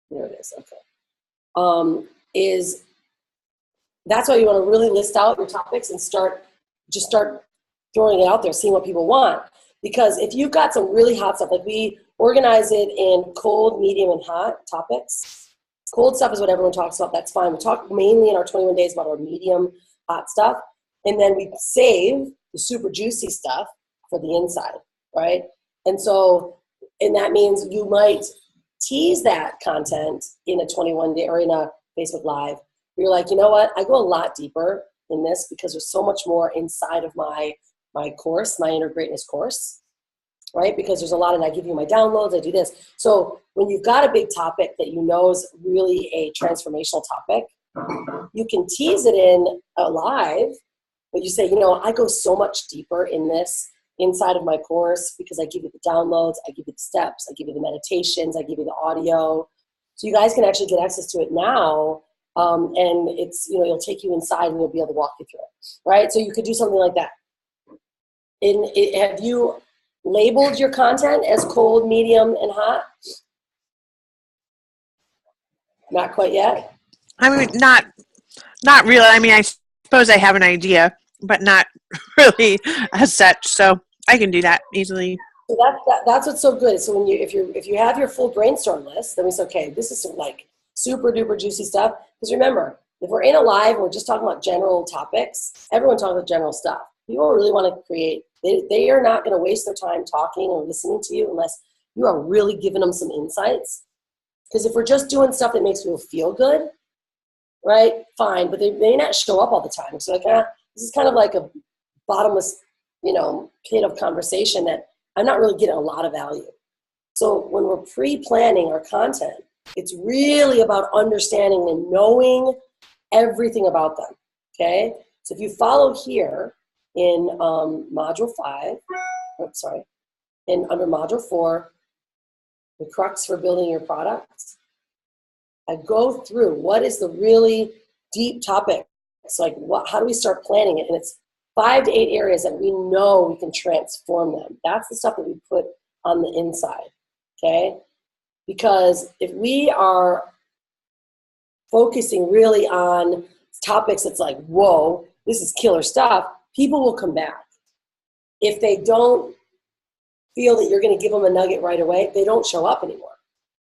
Speaker 2: there it is, okay. That's why you want to really list out your topics and start throwing it out there, seeing what people want. Because if you've got some really hot stuff, like we organize it in cold, medium, and hot topics. Cold stuff is what everyone talks about. That's fine. We talk mainly in our 21 days about our medium, hot stuff. And then we save the super juicy stuff for the inside, right? And that means you might tease that content in a 21-day or in a Facebook Live. You're like, you know what? I go a lot deeper in this because there's so much more inside of my course, my Inner Greatness course, right? Because there's a lot, and I give you my downloads, I do this. So when you've got a big topic that you know is really a transformational topic, you can tease it in a live, but you say, you know, I go so much deeper in this inside of my course because I give you the downloads, I give you the steps, I give you the meditations, I give you the audio. So you guys can actually get access to it now. And it's, you know, it'll take you inside and you'll be able to walk you through it, right? So you could do something like that. Have you labeled your content as cold, medium, and hot? Not quite yet?
Speaker 7: I mean, not really. I mean, I suppose I have an idea, but not really as such. So I can do that easily.
Speaker 2: So that's what's so good. So when if you have your full brainstorm list, then we say, okay, this is some like super duper juicy stuff. Because remember, if we're in a live and we're just talking about general topics, everyone talking about general stuff. People really want to create. They are not going to waste their time talking or listening to you unless you are really giving them some insights. Because if we're just doing stuff that makes people feel good, right, fine, but they may not show up all the time. So like, this is kind of like a bottomless, you know, pit of conversation that I'm not really getting a lot of value. So when we're pre-planning our content, it's really about understanding and knowing everything about them, okay? So if you follow here in module 5, under module 4, the crux for building your products, I go through what is the really deep topic. It's like, how do we start planning it? And it's 5 to 8 areas that we know we can transform them. That's the stuff that we put on the inside, okay? Because if we are focusing really on topics that's like, whoa, this is killer stuff, people will come back. If they don't feel that you're going to give them a nugget right away, they don't show up anymore.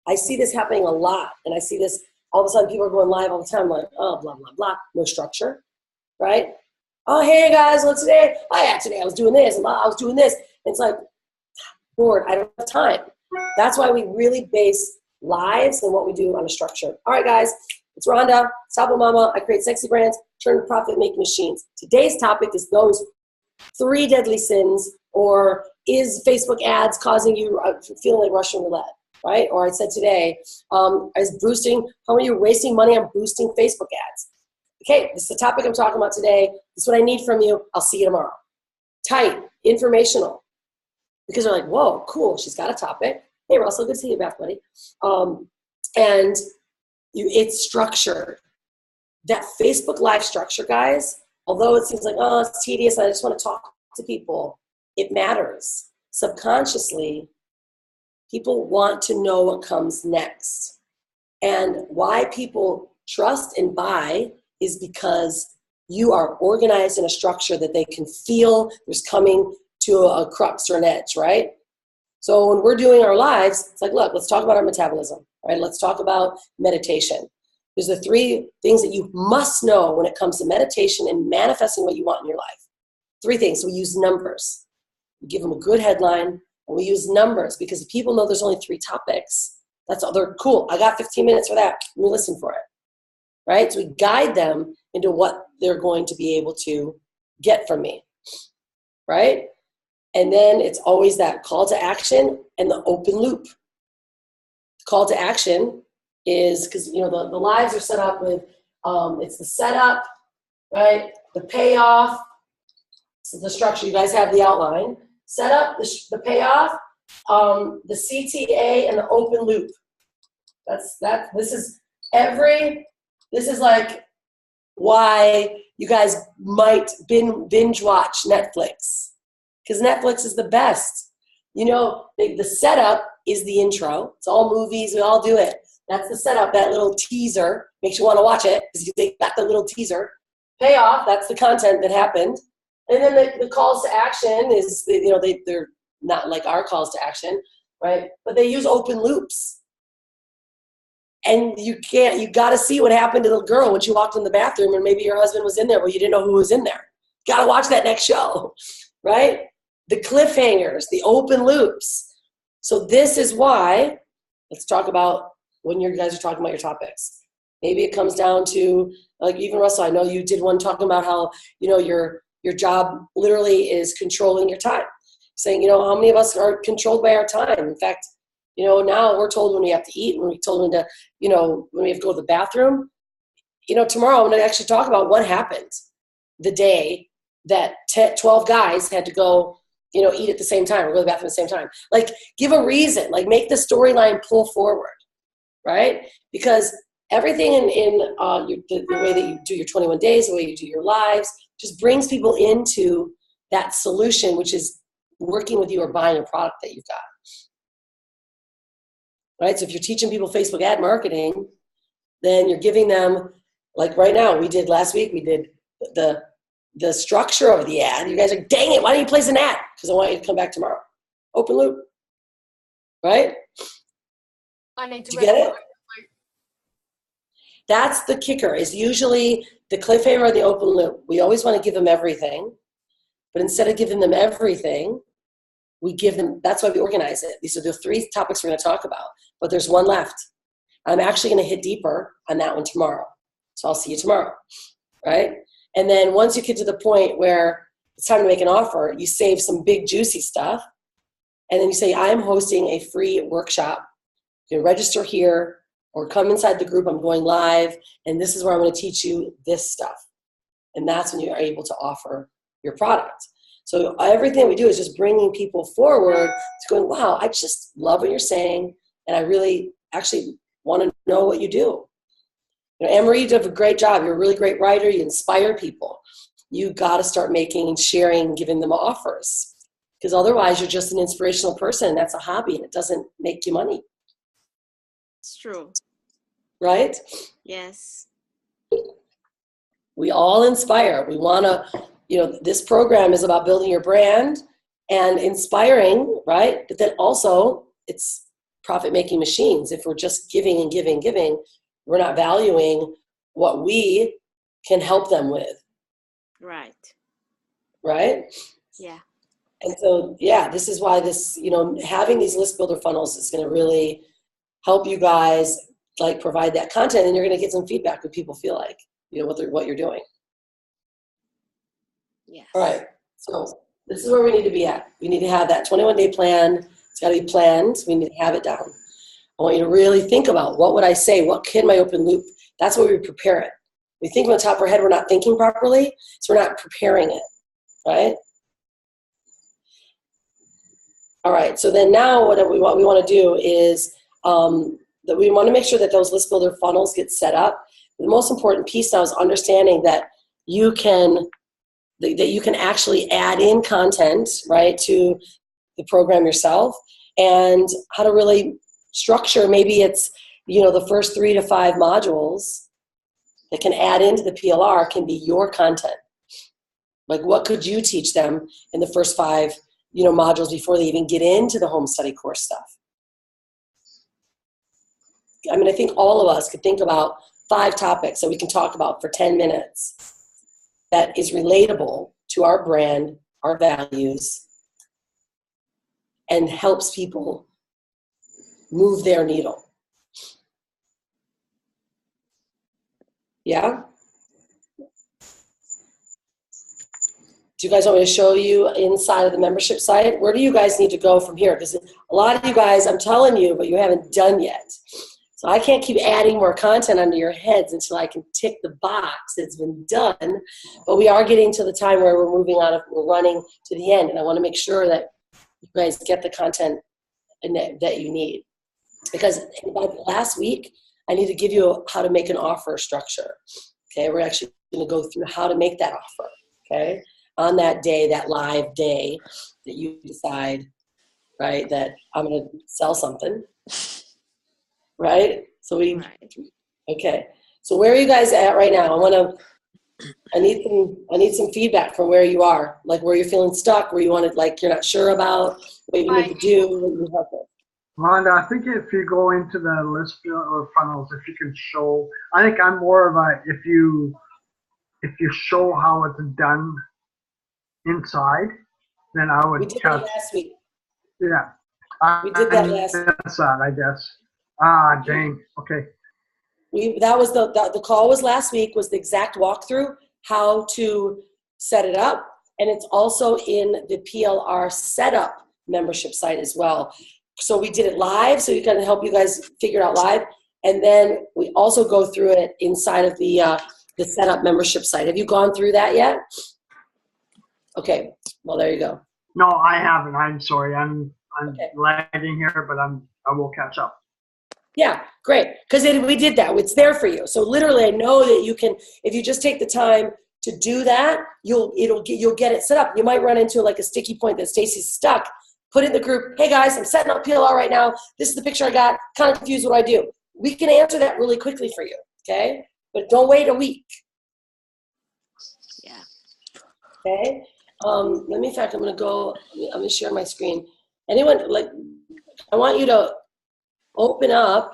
Speaker 2: I see this happening a lot, and I see this all of a sudden. People are going live all the time, like, oh, blah, blah, blah, no structure, right? Oh, hey guys, what's today? Oh yeah, today I was doing this, and I was doing this. It's like, Lord, I don't have time. That's why we really base lives and what we do on a structure. All right, guys, it's Rhonda, Sabo Mama. I create sexy brands, turn to profit, make machines. Today's topic is those 3 deadly sins, or is Facebook ads causing you feeling like Russian roulette, right? Or I said today, how are you wasting money on boosting Facebook ads? Okay, this is the topic I'm talking about today. This is what I need from you. I'll see you tomorrow. Tight, informational. Because they're like, whoa, cool, she's got a topic. Hey, Russell, good to see you back, buddy. It's structured. That Facebook Live structure, guys, although it seems like, oh, it's tedious, I just want to talk to people, it matters. Subconsciously, people want to know what comes next. And why people trust and buy is because you are organized in a structure that they can feel there's coming to a crux or an edge, right? So when we're doing our lives, it's like, look, let's talk about our metabolism, right? Let's talk about meditation. There's the 3 things that you must know when it comes to meditation and manifesting what you want in your life. 3 things. So we use numbers. We give them a good headline, and we use numbers because if people know there's only 3 topics, that's all. They're cool. I got 15 minutes for that. Let me listen for it, right? So we guide them into what they're going to be able to get from me, right? And then it's always that call to action and the open loop. Call to action is because, you know, the lives are set up with, it's the setup, right? The payoff, so the structure. You guys have the outline. Set up, the payoff, the CTA and the open loop. This is like why you guys might binge watch Netflix, because Netflix is the best. You know, the setup is the intro. It's all movies. We all do it. That's the setup. That little teaser makes you want to watch it because you got the little teaser. Payoff, that's the content that happened. And then the calls to action is, you know, they're not like our calls to action, right? But they use open loops. And you got to see what happened to the girl when she walked in the bathroom and maybe your husband was in there, but you didn't know who was in there. Got to watch that next show, right? The cliffhangers, the open loops. So this is why, let's talk about when you guys are talking about your topics. Maybe it comes down to, like even Russell, I know you did one talking about how, you know, your job literally is controlling your time. Saying, you know, how many of us are controlled by our time? In fact, you know, now we're told when we have to eat, when we're told when to, you know, when we have to go to the bathroom. You know, tomorrow I'm going to actually talk about what happened the day that 12 guys had to go, you know, eat at the same time or go to the bathroom at the same time. Like, give a reason. Like, make the storyline pull forward, right? Because everything in the way that you do your 21 days, the way you do your lives, just brings people into that solution, which is working with you or buying a product that you've got. Right? So if you're teaching people Facebook ad marketing, then you're giving them, like right now, last week, we did the structure of the ad. You guys are, dang it, why don't you place an ad? Because I want you to come back tomorrow. Open loop. Right?
Speaker 4: I need to
Speaker 2: Did you get it? That's the kicker, is usually the cliffhanger or the open loop. We always want to give them everything. But instead of giving them everything, we give them, that's why we organize it. These are the 3 topics we're going to talk about, but there's one left. I'm actually going to hit deeper on that one tomorrow. So I'll see you tomorrow, right? And then once you get to the point where it's time to make an offer, you save some big juicy stuff. And then you say, I am hosting a free workshop. You can register here or come inside the group. I'm going live. And this is where I'm going to teach you this stuff. And that's when you are able to offer your product. So everything we do is just bringing people forward to going, wow, I just love what you're saying. And I really actually want to know what you do. You know, Anne-Marie, you do a great job. You're a really great writer. You inspire people. You got to start making and sharing, giving them offers. Because otherwise you're just an inspirational person. That's a hobby and it doesn't make you money.
Speaker 5: It's true.
Speaker 2: Right?
Speaker 5: Yes.
Speaker 2: We all inspire. We want to, you know, this program is about building your brand and inspiring, right? But then also it's profit-making machines. If we're just giving and giving, we're not valuing what we can help them with.
Speaker 5: Right.
Speaker 2: Right?
Speaker 5: Yeah.
Speaker 2: And so, yeah, this is why this, you know, having these list builder funnels is going to really help you guys, like, provide that content, and you're going to get some feedback what people feel like, you know, what you're doing.
Speaker 5: Yes.
Speaker 2: All right. So this is where we need to be at. We need to have that 21-day plan. It's got to be planned. We need to have it down. I want you to really think about, what would I say? What can my open loop? That's where we prepare it. We think on the top of our head, we're not thinking properly, so we're not preparing it, right? All right. So then now what we want to do is that we want to make sure that those list builder funnels get set up. The most important piece now is understanding that you can actually add in content, right, to the program yourself, and how to really structure. Maybe it's, you know, the first 3 to 5 modules that can add into the PLR can be your content. Like, what could you teach them in the first 5, you know, modules before they even get into the home study course stuff? I mean, I think all of us could think about 5 topics that we can talk about for 10 minutes that is relatable to our brand, our values, and helps people move their needle. Yeah? Do you guys want me to show you inside of the membership site? Where do you guys need to go from here? Because a lot of you guys, I'm telling you, but you haven't done yet. So I can't keep adding more content under your heads until I can tick the box that's been done. But we are getting to the time where we're moving on, we're running to the end. And I want to make sure that you guys get the content and that you need. Because by last week, I need to give you how to make an offer structure. Okay, we're actually going to go through how to make that offer. Okay, on that day, that live day that you decide, right, that I'm going to sell something, right? So okay. So where are you guys at right now? I need some feedback from where you are, like where you're feeling stuck, where you want to, like you're not sure about what you need to do, what you have to.
Speaker 1: Rhonda, I think if you go into the list or funnels, if you can show, I think I'm more of a, if you show how it's done inside, then I would
Speaker 2: We did that last week.
Speaker 1: Yeah.
Speaker 2: We did that last week.
Speaker 1: That's that, I guess. Ah, dang. Okay.
Speaker 2: That was the call was last week, was the exact walkthrough, how to set it up. And it's also in the PLR setup membership site as well. So we did it live, so we can help you guys figure it out live. And then we also go through it inside of the setup membership site. Have you gone through that yet? Okay, well, there you go.
Speaker 1: No, I haven't. I'm sorry. I'm
Speaker 2: Okay.
Speaker 1: lagging here, but I will catch up.
Speaker 2: Yeah, great. Because we did that. It's there for you. So literally, I know that you can, if you just take the time to do that, you'll get it set up. You might run into like a sticky point that Stacy's stuck. Put in the group, hey guys, I'm setting up PLR right now. This is the picture I got. Kind of confused what I do. We can answer that really quickly for you, okay? But don't wait a week.
Speaker 5: Yeah.
Speaker 2: Okay? Let me, in fact, I'm going to share my screen. Anyone, like, I want you to open up,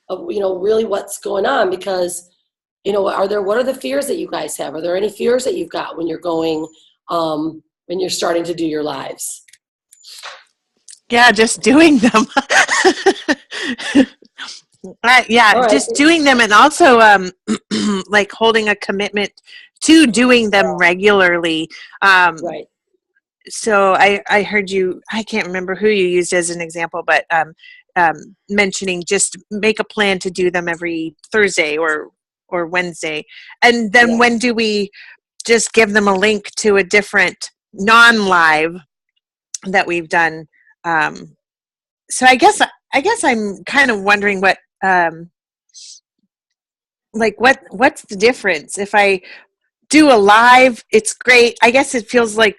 Speaker 2: really what's going on, because, what are the fears that you guys have? Are there any fears that you've got when you're going, when you're starting to do your lives?
Speaker 7: Yeah, just doing them. Yeah,
Speaker 2: All right.
Speaker 7: just doing them, and also like holding a commitment to doing them regularly.
Speaker 2: Right.
Speaker 7: So I heard you, I can't remember who you used as an example, but mentioning just make a plan to do them every Thursday or Wednesday. And then when do we just give them a link to a different non-live that we've done? So I guess I'm kind of wondering what what's the difference? If I do a live, it's great. I guess it feels like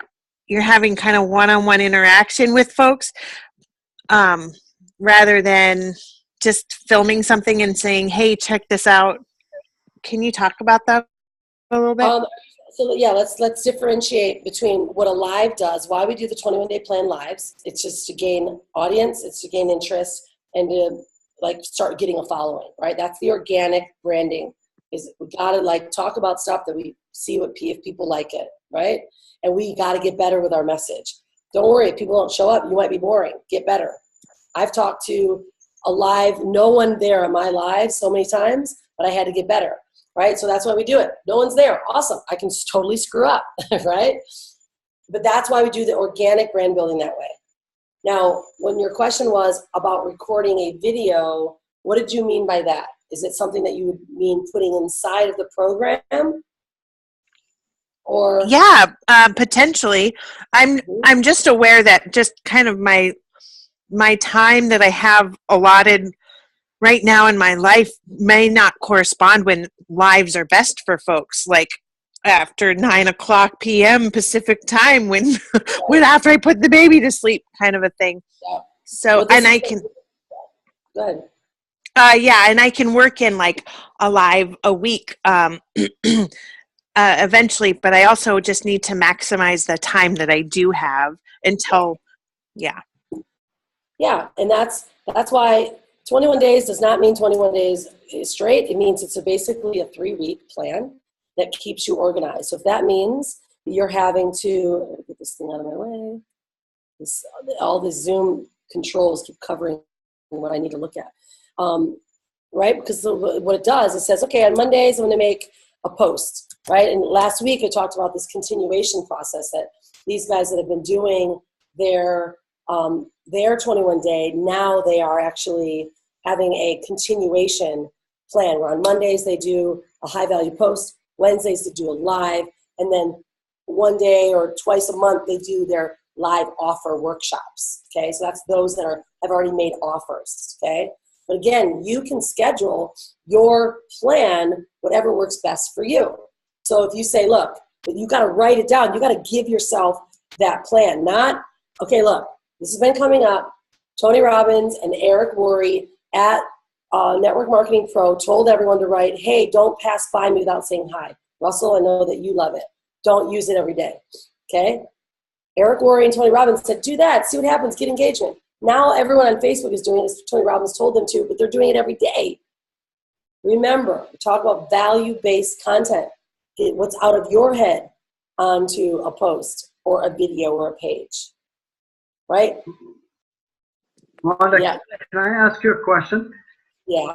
Speaker 7: you're having kind of one-on-one interaction with folks, rather than just filming something and saying, hey, check this out. Can you talk about that a little bit?
Speaker 2: So yeah, let's differentiate between what a live does, why we do the 21-day plan lives. It's just to gain audience, it's to gain interest, and to start getting a following, right? That's the organic branding. Is we gotta talk about stuff that we see if people like it, right? And we gotta get better with our message. Don't worry, if people don't show up, you might be boring. Get better. I've talked to a live, no one there on my live so many times, but I had to get better, right? So that's why we do it. No one's there. Awesome. I can totally screw up, right? But that's why we do the organic brand building that way. Now, when your question was about recording a video, what did you mean by that? Is it something that you would mean putting inside of the program? Or
Speaker 7: yeah, potentially. I'm just aware that just kind of my time that I have allotted right now in my life may not correspond when lives are best for folks, like after 9:00 p.m. Pacific time, when after I put the baby to sleep, kind of a thing.
Speaker 2: Yeah.
Speaker 7: So, and I can.
Speaker 2: Go ahead.
Speaker 7: Yeah, and I can work in a live a week eventually, but I also just need to maximize the time that I do have until, yeah.
Speaker 2: Yeah, and that's why 21 days does not mean 21 days straight. It means it's basically a 3-week plan that keeps you organized. So if that means you're having to get this thing out of my way, all the Zoom controls keep covering what I need to look at. Right? Because what it does, it says, okay, on Mondays, I'm going to make a post, right? And last week, I talked about this continuation process that these guys that have been doing their 21-day, now they are actually having a continuation plan where on Mondays, they do a high-value post, Wednesdays, they do a live, and then one day or twice a month, they do their live offer workshops. Okay, so that's those that have already made offers. Okay, but again, you can schedule your plan, whatever works best for you. So if you say, look, you got to write it down. You got to give yourself that plan. Not, okay, look, this has been coming up. Tony Robbins and Eric Worre at Network Marketing Pro told everyone to write, hey, don't pass by me without saying hi. Russell, I know that you love it. Don't use it every day. Okay? Eric Worre and Tony Robbins said, do that. See what happens. Get engagement. Now everyone on Facebook is doing this. Tony Robbins told them to, but they're doing it every day. Remember, we talk about value-based content. Get what's out of your head onto a post or a video or a page. Right?
Speaker 1: Wanda,
Speaker 2: Yeah.
Speaker 1: can I ask you a question?
Speaker 2: Yeah.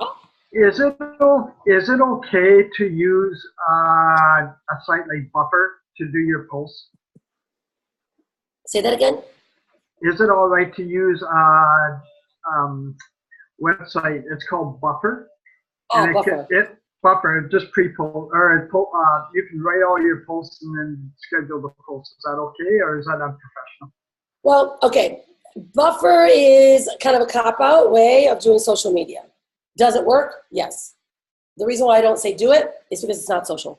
Speaker 1: Is it okay to use a site like Buffer to do your posts?
Speaker 2: Say that again?
Speaker 1: Is it all right to use a website? It's called Buffer.
Speaker 2: Oh,
Speaker 1: and
Speaker 2: Buffer.
Speaker 1: Buffer, just pre-post, or you can write all your posts and then schedule the posts. Is that okay, or is that unprofessional?
Speaker 2: Well, okay. Buffer is kind of a cop-out way of doing social media. Does it work? Yes. The reason why I don't say do it is because it's not social.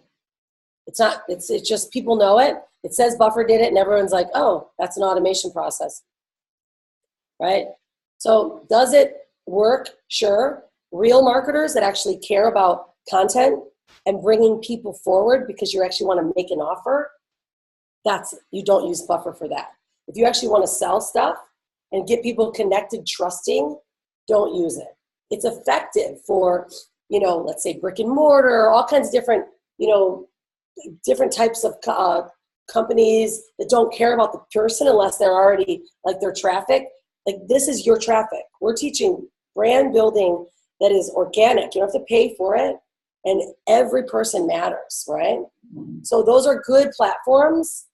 Speaker 2: It's not. It's just people know it. It says Buffer did it, and everyone's like, oh, that's an automation process. Right? So does it work? Sure. Real marketers that actually care about content and bringing people forward because you actually want to make an offer, you don't use Buffer for that. If you actually want to sell stuff and get people connected, trusting, don't use it. It's effective for, let's say brick and mortar, all kinds of different, different types of companies that don't care about the person unless they're already like their traffic. Like this is your traffic. We're teaching brand building that is organic. You don't have to pay for it. And every person matters, right? So those are good platforms.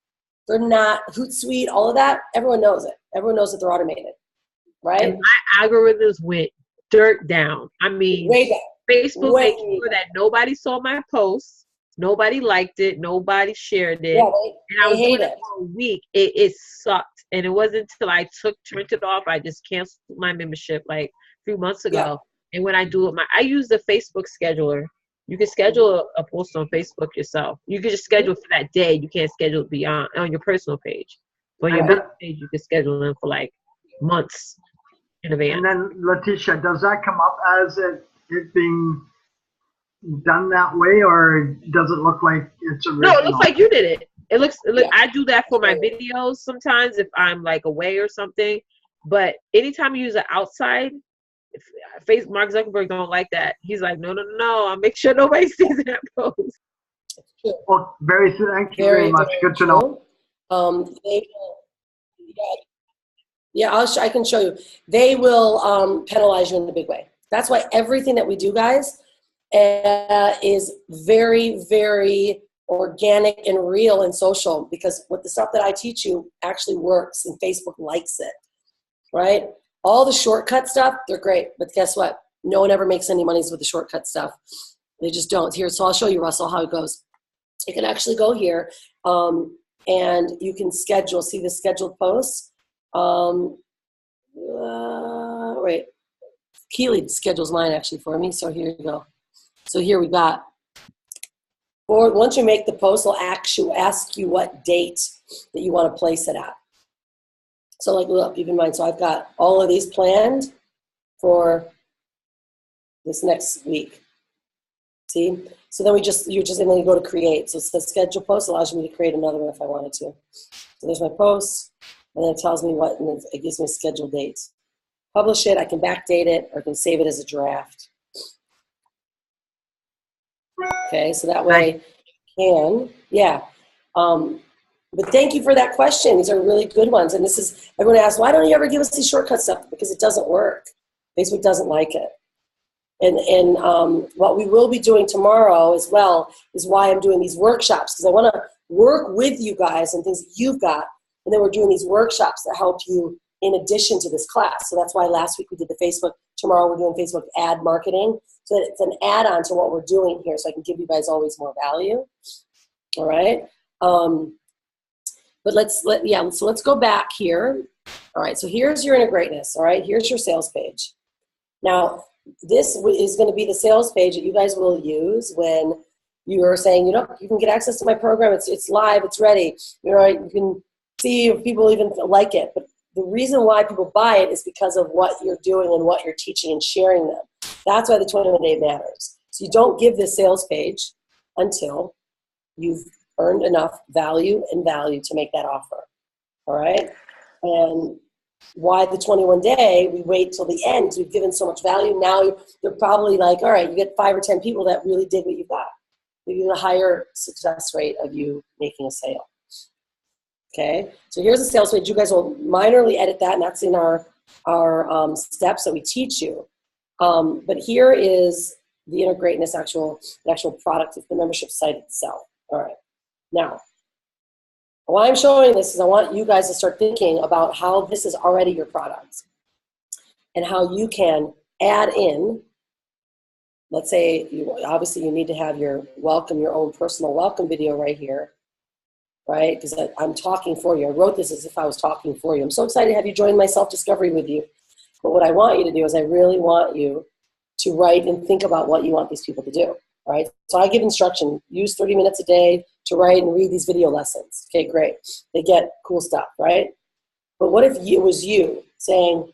Speaker 2: They're not Hootsuite, all of that. Everyone knows it. Everyone knows that they're automated, right?
Speaker 6: And my algorithms went dirt down. I mean,
Speaker 2: way down.
Speaker 6: Facebook
Speaker 2: Way
Speaker 6: made sure that nobody saw my posts, nobody liked it, nobody shared it.
Speaker 2: Yeah,
Speaker 6: and I was doing it for a week. It sucked. And it wasn't until I turned it off, I just canceled my membership like a few months ago.
Speaker 2: Yeah.
Speaker 6: And when I do it, I use the Facebook scheduler. You can schedule a post on Facebook yourself. You can just schedule for that day. You can't schedule it beyond on your personal page. But on your business page, you can schedule them for like months in advance.
Speaker 1: And then, Letitia, does that come up as it being done that way, or does it look like it's original?
Speaker 6: No, it looks like you did it. It looks. I do that for my videos sometimes if I'm like away or something. But anytime you use it outside, Mark Zuckerberg don't like that. He's like, no. I'll make sure nobody sees that post.
Speaker 1: Well, thank you very much. Good to know.
Speaker 2: I can show you. They will penalize you in a big way. That's why everything that we do, guys, is very, very organic and real and social, because what the stuff that I teach you actually works and Facebook likes it, right? All the shortcut stuff, they're great, but guess what? No one ever makes any money with the shortcut stuff. They just don't. Here, so I'll show you, Russell, how it goes. You can actually go here and you can schedule. See the scheduled posts? Wait. Keely schedules mine actually for me, so here you go. So here we got, once you make the post, it'll ask you what date that you want to place it at. So like, look, keep in mind, so I've got all of these planned for this next week. See? So then and then you go to create. So it says schedule post, allows me to create another one if I wanted to. So there's my post, and then it tells me what, and it gives me scheduled dates. Publish it, I can backdate it, or I can save it as a draft. Okay, so that way but thank you for that question. These are really good ones. And everyone asks, why don't you ever give us these shortcut stuff? Because it doesn't work. Facebook doesn't like it. And what we will be doing tomorrow as well is why I'm doing these workshops, because I want to work with you guys and things that you've got. And then we're doing these workshops that help you in addition to this class. So that's why last week we did the Facebook. Tomorrow we're doing Facebook ad marketing. So that it's an add-on to what we're doing here, so I can give you guys always more value. All right. But so let's go back here. All right, so here's your inner greatness. All right, here's your sales page. Now, this is going to be the sales page that you guys will use when you are saying, you can get access to my program. It's live. It's ready. You can see if people even like it. But the reason why people buy it is because of what you're doing and what you're teaching and sharing them. That's why the 21 day matters. So you don't give this sales page until you've earned enough value to make that offer. All right? And why the 21 day, we wait till the end because we've given so much value. Now they're probably like, all right, you get 5 or 10 people that really dig what you've got. You get a higher success rate of you making a sale. Okay, so here's a sales page. You guys will minorly edit that, and that's in our steps that we teach you. But here is the inner greatness, the actual product of the membership site itself. All right, now, why I'm showing this is I want you guys to start thinking about how this is already your product and how you can add in. Let's say obviously you need to have your own personal welcome video right here, right? Because I'm talking for you. I wrote this as if I was talking for you. I'm so excited to have you join my self-discovery with you. But what I want you to do is I really want you to write and think about what you want these people to do, right? So I give instruction, use 30 minutes a day to write and read these video lessons. Okay, great. They get cool stuff, right? But what if it was you saying,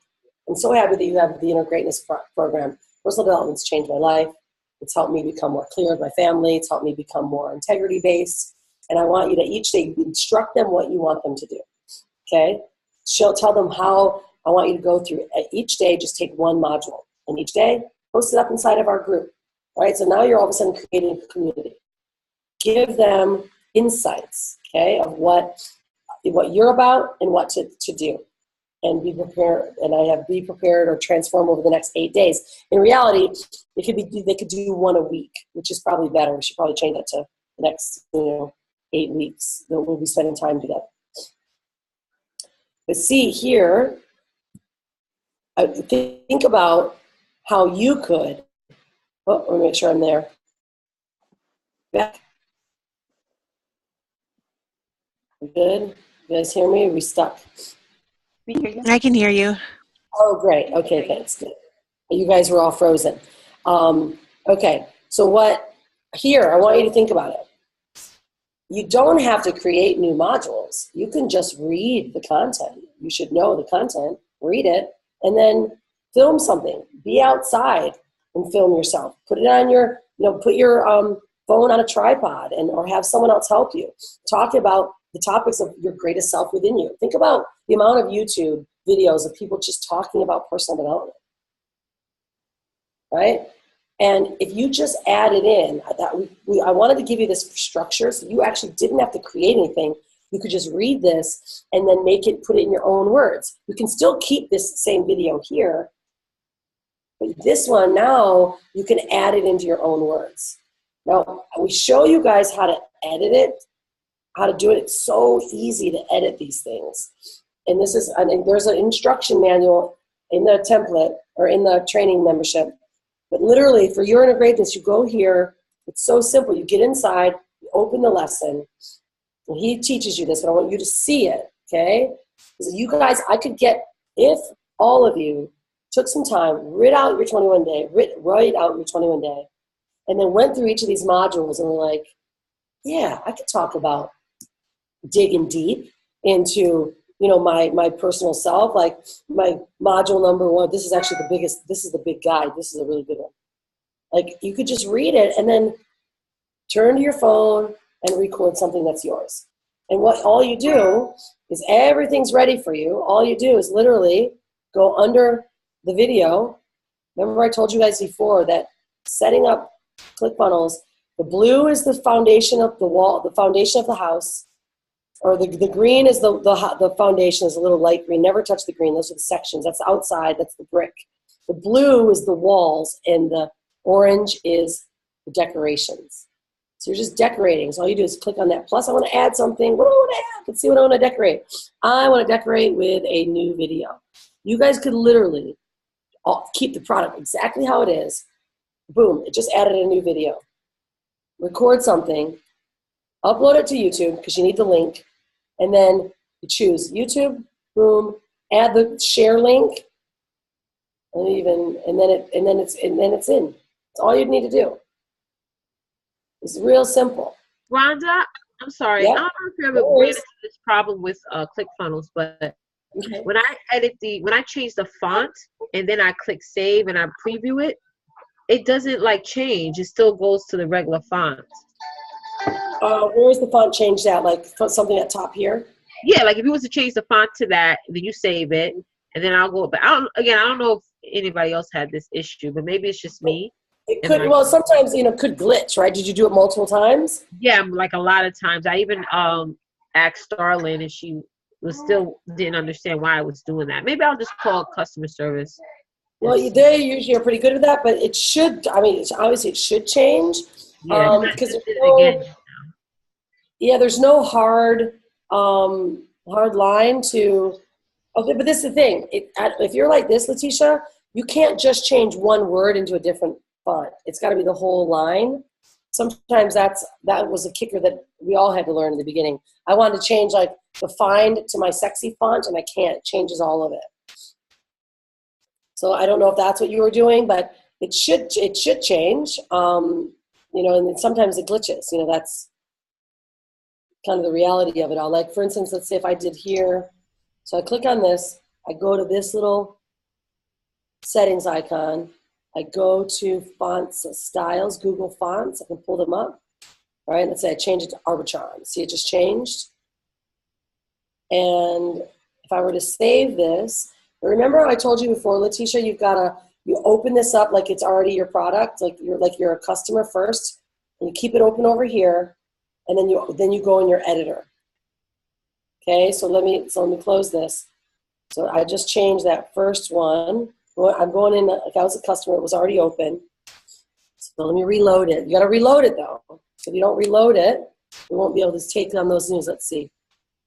Speaker 2: I'm so happy that you have the Inner Greatness program. Personal development's changed my life. It's helped me become more clear with my family. It's helped me become more integrity-based. And I want you to each day instruct them what you want them to do. Okay? Tell them how I want you to go through it. Each day, just take one module. And each day, post it up inside of our group. All right? So now you're all of a sudden creating a community. Give them insights, okay, of what you're about and what to do. And be prepared, be prepared or transform over the next 8 days. In reality, they could do one a week, which is probably better. We should probably change that to the next 8 weeks that we'll be spending time together. But see here, think about how you could. Let me make sure I'm there. Back. We good? You guys hear me? Are we stuck?
Speaker 8: We hear you.
Speaker 7: I can hear you.
Speaker 2: Oh, great. Okay, thanks. Good. You guys were all frozen. Okay, so here, I want you to think about it. You don't have to create new modules. You can just read the content. You should know the content, read it, and then film something. Be outside and film yourself. Put it on your, put your phone on a tripod or have someone else help you. Talk about the topics of your greatest self within you. Think about the amount of YouTube videos of people just talking about personal development, right? And if you just add it in, I wanted to give you this structure so you actually didn't have to create anything. You could just read this and then put it in your own words. You can still keep this same video here, but this one now, you can add it into your own words. Now, we show you guys how to edit it, how to do it. It's so easy to edit these things. And there's an instruction manual in the template or in the training membership. But literally, for your inner greatness, you go here. It's so simple. You get inside, you open the lesson, and he teaches you this, but I want you to see it, okay? Because you guys, if all of you took some time, write out your 21 day, and then went through each of these modules and were like, yeah, I could talk about digging deep into my personal self, like my module number 1. This is actually the biggest. This is the big guide. This is a really good one. Like, you could just read it and then turn to your phone and record something that's yours. And all you do is everything's ready for you. All you do is literally go under the video. Remember I told you guys before that setting up ClickFunnels, the blue is the foundation of the wall, the foundation of the house. Or the green is the foundation is a little light green. Never touch the green. Those are the sections. That's outside. That's the brick. The blue is the walls, and the orange is the decorations. So you're just decorating. So all you do is click on that. Plus, I want to add something. What do I want to add? Let's see what I want to decorate. I want to decorate with a new video. You guys could literally keep the product exactly how it is. Boom. It just added a new video. Record something. Upload it to YouTube because you need the link. and then you choose YouTube, boom, add the share link, and then it's in. It's all you need to do. It's real simple.
Speaker 6: Rhonda, I'm sorry.
Speaker 2: Yeah.
Speaker 6: I don't know if you ever ran into this problem with ClickFunnels, but
Speaker 2: Okay.
Speaker 6: when I change the font and then I click save and I preview it, it doesn't like change. It still goes to the regular font.
Speaker 2: Where's the font changed at? Like something at top here?
Speaker 6: Yeah, like if you was to change the font to that, then you save it, and then I'll go back. I don't know if anybody else had this issue, but maybe it's just me.
Speaker 2: It could, well, sometimes, could glitch, right? Did you do it multiple times?
Speaker 6: Yeah, like a lot of times. I even asked Starlyn, and she didn't understand why I was doing that. Maybe I'll just call customer service.
Speaker 2: Well, they usually are pretty good at that, but it should, obviously it should change.
Speaker 6: Yeah,
Speaker 2: because there's no hard line to, okay, but this is the thing. If you're like this, Letitia, you can't just change one word into a different font. It's got to be the whole line. Sometimes that was a kicker that we all had to learn in the beginning. I wanted to change like the find to my sexy font, and I can't. It changes all of it. So I don't know if that's what you were doing, but it should change. And then sometimes it glitches. That's kind of the reality of it all. Like, for instance, let's say if I did here, so I click on this, I go to this little settings icon, I go to fonts, styles, Google Fonts, I can pull them up. All right, let's say I change it to Arbitron. See, it just changed. And if I were to save this, remember I told you before, Letitia, you open this up like it's already your product, like you're a customer first, and you keep it open over here, and then you go in your editor. Okay, so let me close this. So I just changed that first one. I'm going in like I was a customer, it was already open. So let me reload it. You gotta reload it though. If you don't reload it, you won't be able to take on those news. Let's see.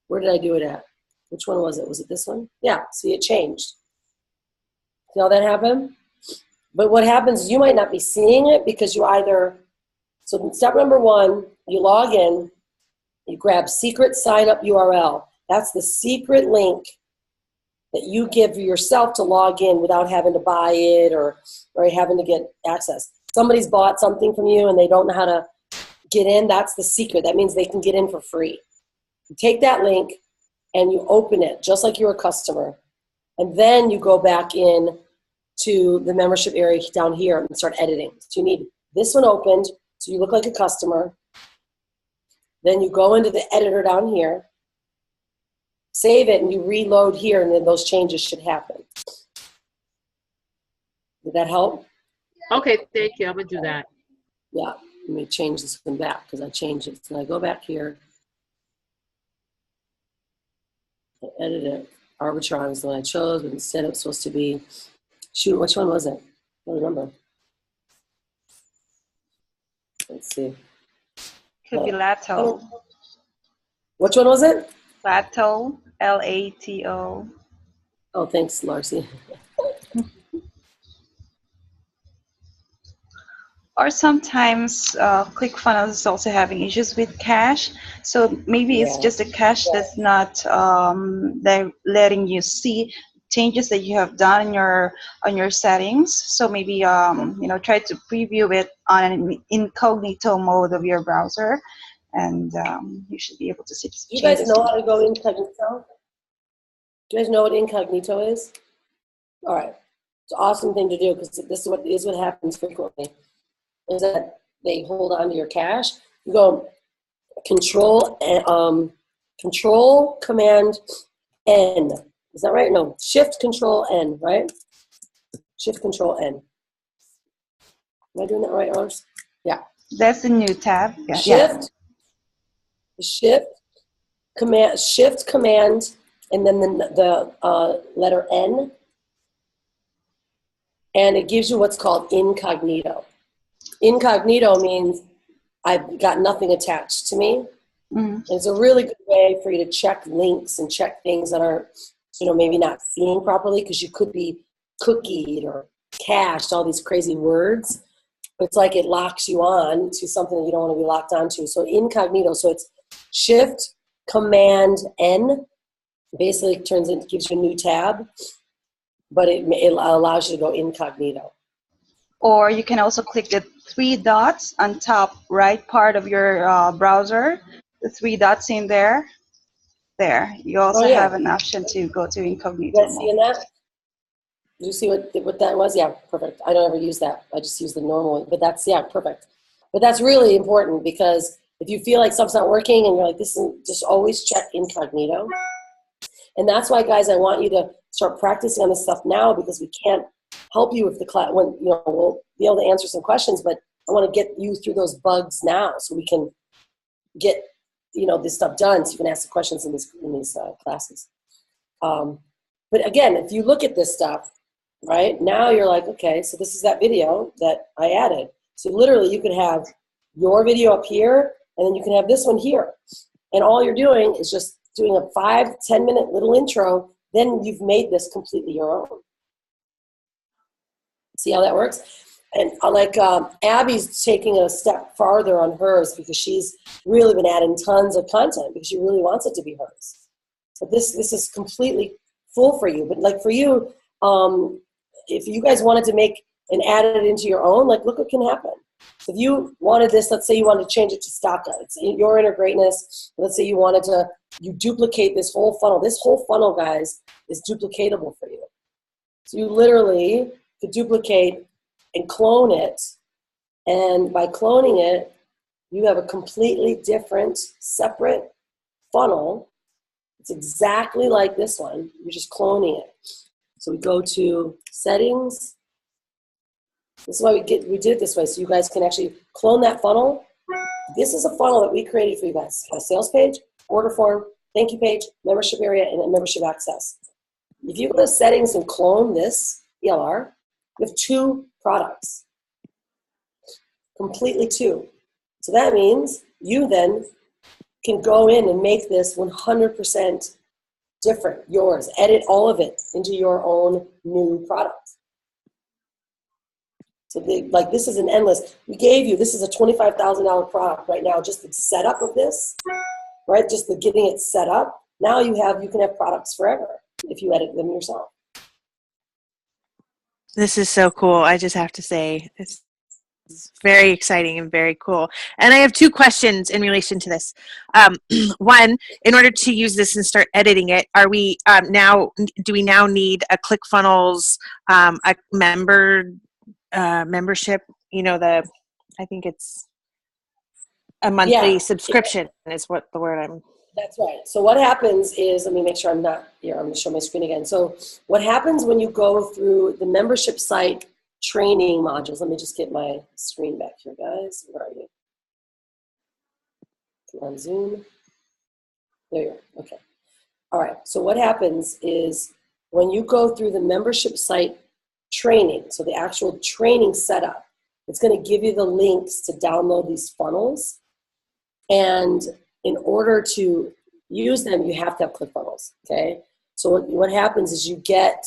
Speaker 2: Where did I do it at? Which one was it? Was it this one? Yeah, see, it changed. See how that happened? But what happens is you might not be seeing it because so step number 1, you log in, you grab secret sign up URL. That's the secret link that you give yourself to log in without having to buy it or having to get access. Somebody's bought something from you and they don't know how to get in. That's the secret. That means they can get in for free. You take that link and you open it just like you're a customer. And then you go back in to the membership area down here and start editing. So you need this one opened so you look like a customer. Then you go into the editor down here, save it, and you reload here, and then those changes should happen. Did that help?
Speaker 6: Okay, thank you. I'm going to do that.
Speaker 2: Yeah, let me change this one back because I changed it. So I go back here. I edit it. Arbitron is the one I chose, but instead it was supposed to be, shoot, which one was it? I don't remember. Let's see.
Speaker 8: Could be Lato.
Speaker 2: Which one was it?
Speaker 8: Lato, Lato.
Speaker 2: Oh, thanks, Marcy.
Speaker 8: Or sometimes ClickFunnels is also having issues with cache. So maybe it's just a cache that's not they're letting you see changes that you have done on your settings. So maybe try to preview it on an incognito mode of your browser, and you should be able to see.
Speaker 2: You guys know how to go incognito? Do you guys know what incognito is? All right, it's an awesome thing to do because this is what happens frequently. Is that they hold on to your cache. You go control command N. Is that right? No, shift control N, right? Shift control N. Am I doing that right, Lars? Yeah.
Speaker 8: That's the new tab. Yeah.
Speaker 2: Shift command, and then the letter N, and it gives you what's called incognito. Incognito means I've got nothing attached to me. Mm-hmm. It's a really good way for you to check links and check things that are, maybe not seen properly because you could be cookied or cached, all these crazy words. It's like it locks you on to something that you don't want to be locked onto. So incognito, so it's shift Command N basically gives you a new tab, but it allows you to go incognito.
Speaker 8: Or you can also click the three dots on top right part of your browser. The three dots in there. There. You also have an option to go to incognito
Speaker 2: mode. Seeing that? Did you see what that was? Yeah, perfect. I don't ever use that. I just use the normal one. But that's, yeah, perfect. But that's really important because if you feel like something's not working and you're like, this isn't, just always check incognito. And that's why, guys, I want you to start practicing on this stuff now, because we can't help you with the class when, you know, we'll be able to answer some questions, but I want to get you through those bugs now so we can get, you know, this stuff done so you can ask the questions in these classes. But again, if you look at this stuff, right, now you're like, okay, so this is that video that I added. So literally you could have your video up here and then you can have this one here. And all you're doing is just doing a 5-10 minute little intro. Then you've made this completely your own. See how that works? And like Abby's taking a step farther on hers because she's really been adding tons of content because she really wants it to be hers. But this is completely full for you. But like for you, if you guys wanted to make and add it into your own, like look what can happen. If you wanted this, let's say you wanted to change it to Staka. It's your inner greatness. Let's say you wanted to, you duplicate this whole funnel. This whole funnel, guys, is duplicatable for you. So you literally could duplicate and clone it. And by cloning it, you have a completely different, separate funnel. It's exactly like this one. You're just cloning it. So we go to settings. This is why we did it this way, so you guys can actually clone that funnel. This is a funnel that we created for you guys. A sales page, order form, thank you page, membership area, and a membership access. If you go to settings and clone this ELR, you have 2 products. Completely 2. So that means you then can go in and make this 100% different, yours. Edit all of it into your own new product. So like this is an endless, we gave you, this is a $25,000 product right now, just the setup of this, right? Just the getting it set up. Now you can have products forever if you edit them yourself.
Speaker 7: This is so cool. I just have to say, it's very exciting and very cool. And I have 2 questions in relation to this. One, in order to use this and start editing it, are we do we now need a ClickFunnels a membership? You know, I think it's a monthly subscription is what the word I'm.
Speaker 2: That's right. So what happens is, let me make sure I'm not here. I'm going to show my screen again. So what happens when you go through the membership site training modules? Let me just get my screen back here, guys. Where are you? Come on, Zoom. There you are. Okay. All right. So what happens is when you go through the membership site training, so the actual training setup, it's going to give you the links to download these funnels. And in order to use them, you have to have ClickFunnels, okay? So what happens is you get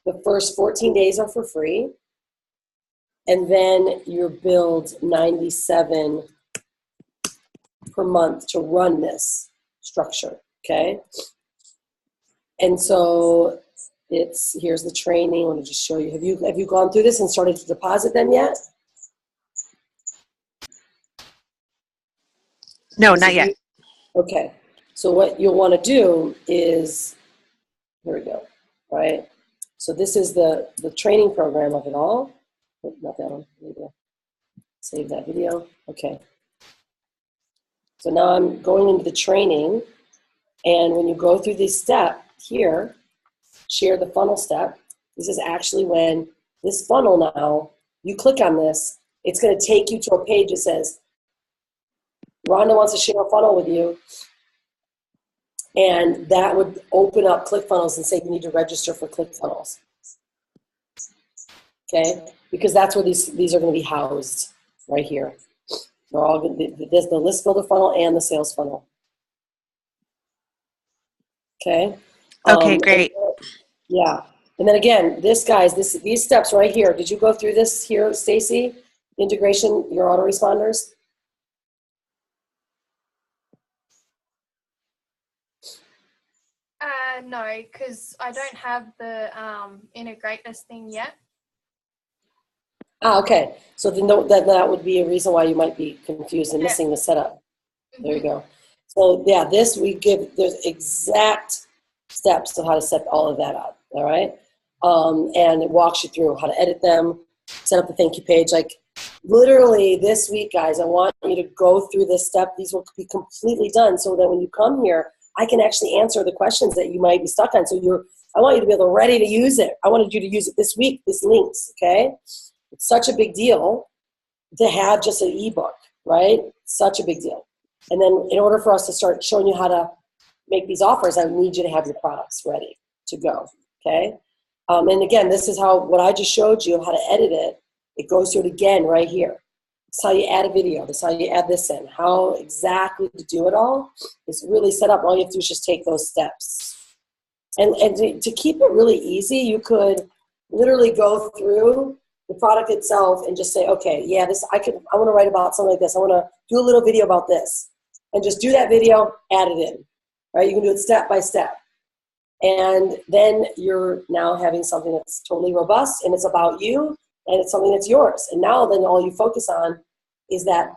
Speaker 2: the first 14 days are for free, and then you're billed $97 per month to run this structure, okay? And so here's the training. Let me just show you. Have you gone through this and started to deposit them yet?
Speaker 7: No, not yet.
Speaker 2: Okay, so what you'll want to do is, here we go, right? So this is the training program of it all. Oh, not that one. There we go. Save that video. Okay. So now I'm going into the training, and when you go through this step here, share the funnel step, this is actually when this funnel now, you click on this, it's going to take you to a page that says, Rhonda wants to share a funnel with you. And that would open up ClickFunnels and say you need to register for ClickFunnels. Okay? Because that's where these are going to be housed, right here. They're all going to be, there's the list builder funnel and the sales funnel. Okay?
Speaker 7: Okay, great.
Speaker 2: Yeah. And then again, these steps right here, did you go through this here, Stacy? Integration, your autoresponders?
Speaker 4: No, because I don't have the inner greatness thing yet.
Speaker 2: Ah, okay. So then that would be a reason why you might be confused and
Speaker 4: Yeah.
Speaker 2: missing the setup. There you go. So yeah, there's exact steps of how to set all of that up. All right. And it walks you through how to edit them, set up the thank you page. Like literally this week, guys, I want you to go through this step. These will be completely done so that when you come here, I can actually answer the questions that you might be stuck on. So I want you to be able to ready to use it. I wanted you to use it this week, this links, okay? It's such a big deal to have just an ebook, right? Such a big deal. And then in order for us to start showing you how to make these offers, I need you to have your products ready to go, okay? And again, this is what I just showed you, how to edit it. It goes through it again right here. This is how you add a video. This is how you add this in. How exactly to do it all is really set up. All you have to do is just take those steps. And to keep it really easy, you could literally go through the product itself and just say, okay, yeah, I want to write about something like this. I want to do a little video about this. And just do that video, add it in, right? You can do it step by step. And then you're now having something that's totally robust and it's about you and it's something that's yours. And now then all you focus on is that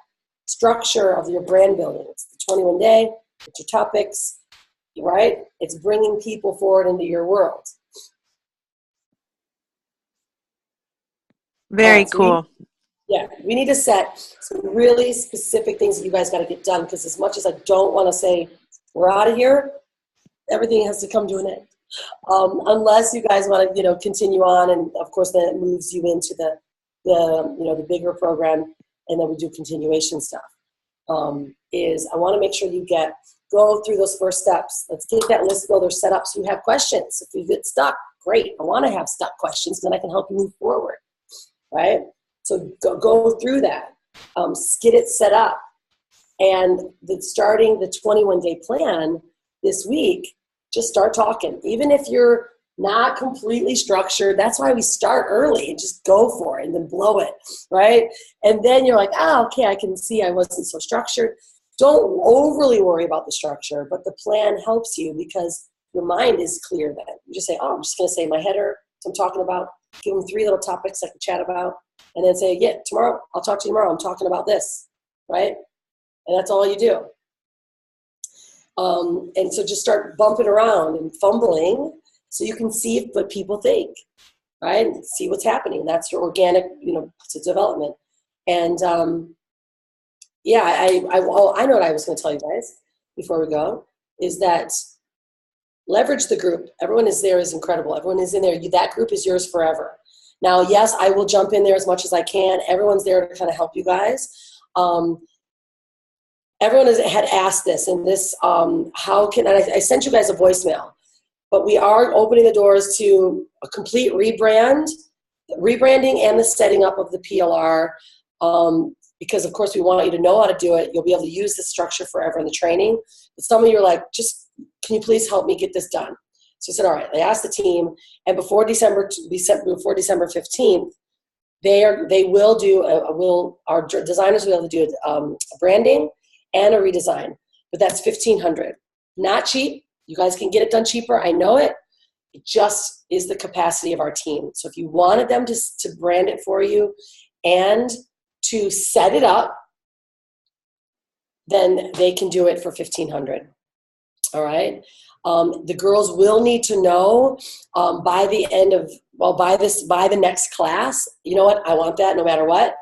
Speaker 2: structure of your brand building. It's the 21 day, it's your topics, right? It's bringing people forward into your world.
Speaker 7: Very cool.
Speaker 2: We need to set some really specific things that you guys got to get done, because as much as I don't want to say we're out of here, everything has to come to an end. Unless you guys want to, continue on, and of course then it moves you into the bigger program, and then we do continuation stuff. I want to make sure you go through those first steps. Let's get that list builder set up so you have questions. If you get stuck, great. I want to have stuck questions, then I can help you move forward, right? So go through that. Get it set up. And starting the 21-day plan this week, just start talking. Even if you're not completely structured, that's why we start early and just go for it and then blow it, right? And then you're like, okay, I can see I wasn't so structured. Don't overly worry about the structure, but the plan helps you because your mind is clear then. You just say, I'm just going to say my header, what I'm talking about, give them 3 little topics I can chat about, and then say, tomorrow, I'll talk to you tomorrow. I'm talking about this, right? And that's all you do. And so just start bumping around and fumbling so you can see what people think, right? And see what's happening. That's your organic, development. And I know what I was going to tell you guys before we go is that leverage the group. Everyone is there is incredible. Everyone is in there. That group is yours forever. Now, yes, I will jump in there as much as I can. Everyone's there to kind of help you guys. Everyone had asked this, and this, I sent you guys a voicemail, but we are opening the doors to a complete rebranding and the setting up of the PLR, because of course we want you to know how to do it. You'll be able to use the structure forever in the training. But some of you are like, can you please help me get this done? So I said, all right. They asked the team, and before December 15th, our designers will be able to do a branding and a redesign, but that's $1,500. Not cheap. You guys can get it done cheaper. I know it. It just is the capacity of our team. So if you wanted them to brand it for you and to set it up, then they can do it for $1,500. All right. The girls will need to know by the next class, you know what, I want that no matter what,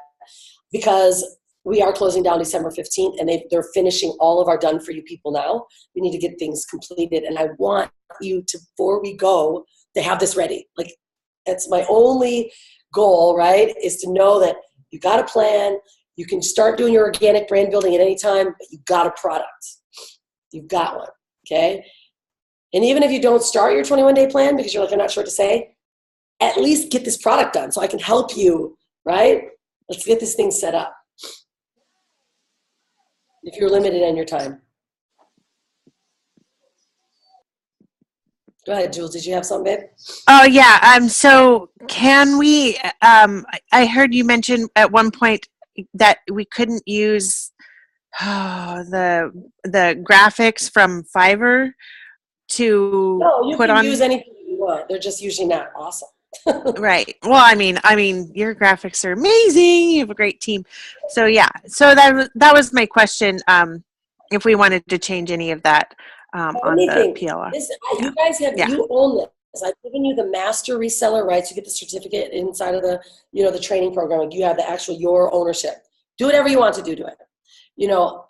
Speaker 2: because we are closing down December 15th and they're finishing all of our done for you people now. We need to get things completed. And I want you to, before we go, to have this ready. Like, that's my only goal, right? Is to know that you got a plan. You can start doing your organic brand building at any time, but you got a product. You've got one, okay? And even if you don't start your 21-day plan because you're like, I'm not sure what to say, at least get this product done so I can help you, right? Let's get this thing set up. If you're limited in your time. Go ahead, Jules. Did you have something, babe?
Speaker 7: Oh, yeah. So can we, I heard you mention at one point that we couldn't use the graphics from Fiverr. to
Speaker 2: No, you
Speaker 7: put
Speaker 2: can
Speaker 7: on?
Speaker 2: use anything you want. They're just usually not awesome.
Speaker 7: Right. Well, I mean, your graphics are amazing. You have a great team. So yeah. So that was my question. If we wanted to change any of that on the
Speaker 2: Anything.
Speaker 7: PLR.
Speaker 2: You guys have,
Speaker 7: Yeah.
Speaker 2: you own this. I've given you the master reseller rights. You get the certificate inside of the, the training program. Like, you have the actual, your ownership. Do whatever you want to do to it.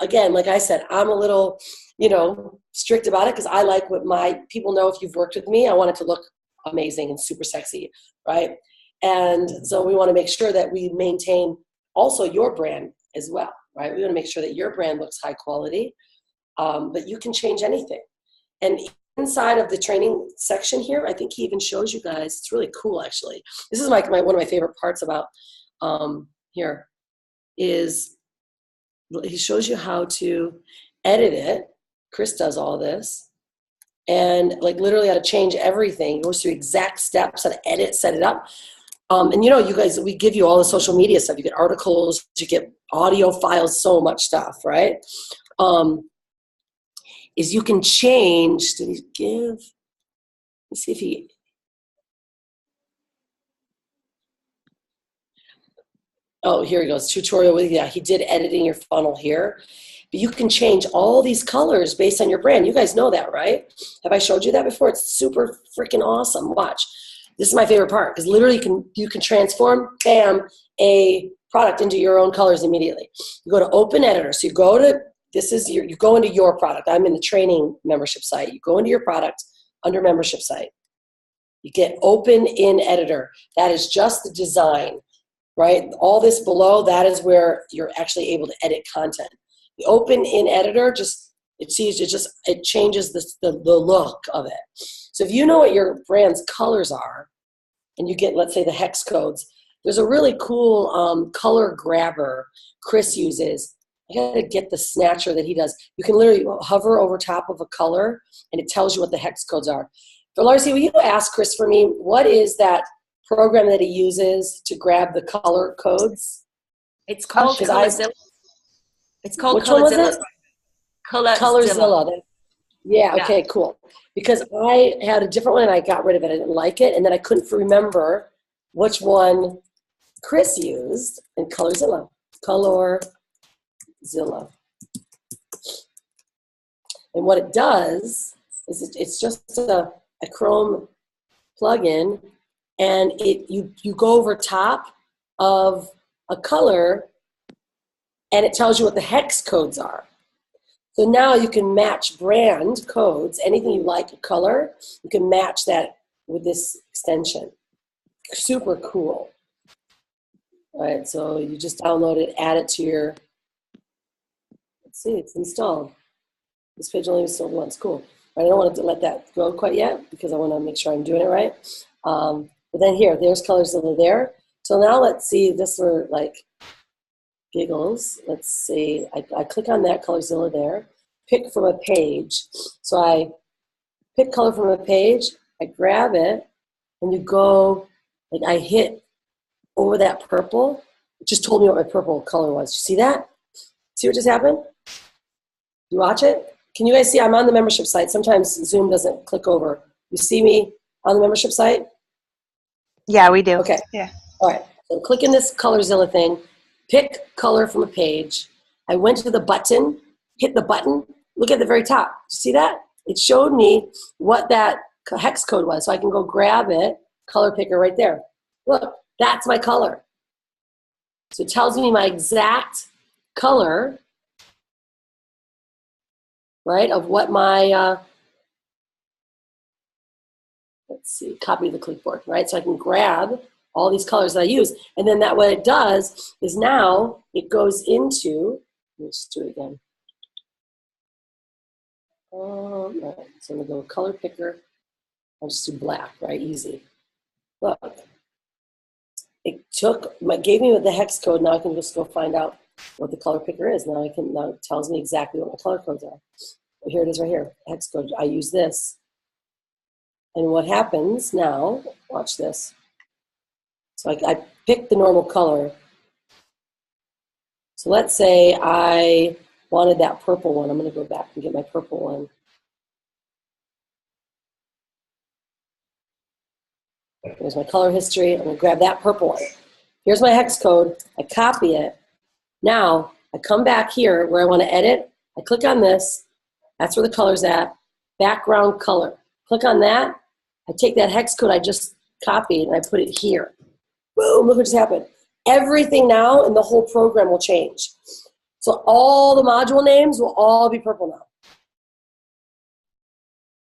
Speaker 2: Again, like I said, I'm a little, strict about it because I like what my people know. If you've worked with me, I want it to look amazing and super sexy, right? And so we want to make sure that we maintain also your brand as well, right? We want to make sure that your brand looks high quality, but you can change anything. And inside of the training section here, I think he even shows you guys, it's really cool actually. This is one of my favorite parts about here is he shows you how to edit it. Chris does all this. And like literally how to change everything. He goes through exact steps, how to edit, set it up. And you guys, we give you all the social media stuff. You get articles, you get audio files, so much stuff, right? Is you can change, did he give, let's see if he, oh, here he goes, tutorial with, yeah, he did editing your funnel here. But you can change all these colors based on your brand. You guys know that, right? Have I showed you that before? It's super freaking awesome. Watch. This is my favorite part because literally you can transform, bam, a product into your own colors immediately. You go to Open Editor. So you go to, you go into your product. I'm in the training membership site. You go into your product under membership site. You get Open in Editor. That is just the design, right? All this below, that is where you're actually able to edit content. The Open in Editor, it changes the look of it. So if you know what your brand's colors are, and you get, let's say, the hex codes, there's a really cool color grabber Chris uses. I gotta get the snatcher that he does. You can literally hover over top of a color, and it tells you what the hex codes are. For Larcy, will you ask Chris for me, what is that program that he uses to grab the color codes?
Speaker 9: It's called Colorzilla. It's called
Speaker 2: Which one was
Speaker 9: Colorzilla.
Speaker 2: it? Colorzilla. Yeah, okay, cool. Because I had a different one and I got rid of it. I didn't like it. And then I couldn't remember which one Chris used in Colorzilla. Colorzilla. And what it does is it's just a Chrome plugin, and you go over top of a color and it tells you what the hex codes are. So now you can match brand codes, anything you like, a color, you can match that with this extension. Super cool. All right, so you just download it, add it to your, let's see, it's installed. This page only installed once, cool. I don't want to let that go quite yet because I want to make sure I'm doing it right. But then here, there's Colorzilla there. So now let's see, this for like giggles. Let's see, I click on that Colorzilla there, pick from a page. So I pick color from a page, I grab it, and you go, like I hit over that purple. It just told me what my purple color was. You see that? See what just happened? You watch it? Can you guys see? I'm on the membership site. Sometimes Zoom doesn't click over. You see me on the membership site?
Speaker 7: Yeah, we do.
Speaker 2: Okay.
Speaker 8: Yeah.
Speaker 2: All right. So click in this Colorzilla thing, pick color from a page. I went to the button, hit the button. Look at the very top. See that? It showed me what that hex code was. So I can go grab it, color picker right there. Look, that's my color. So it tells me my exact color, right, of what my, let's see, copy the clipboard, right? So I can grab all these colors that I use. And then what it does is now it goes into, let me just do it again. Right. So I'm going to go color picker. I'll just do black, right? Easy. Look. It gave me the hex code. Now I can just go find out what the color picker is. Now it tells me exactly what my color codes are. Here it is right here, hex code. I use this. And what happens now, watch this. So I picked the normal color. So let's say I wanted that purple one. I'm going to go back and get my purple one. There's my color history. I'm going to grab that purple one. Here's my hex code. I copy it. Now, I come back here where I want to edit. I click on this. That's where the color's at. Background color. Click on that. I take that hex code I just copied and I put it here. Boom, look what just happened. Everything now in the whole program will change. So all the module names will all be purple now.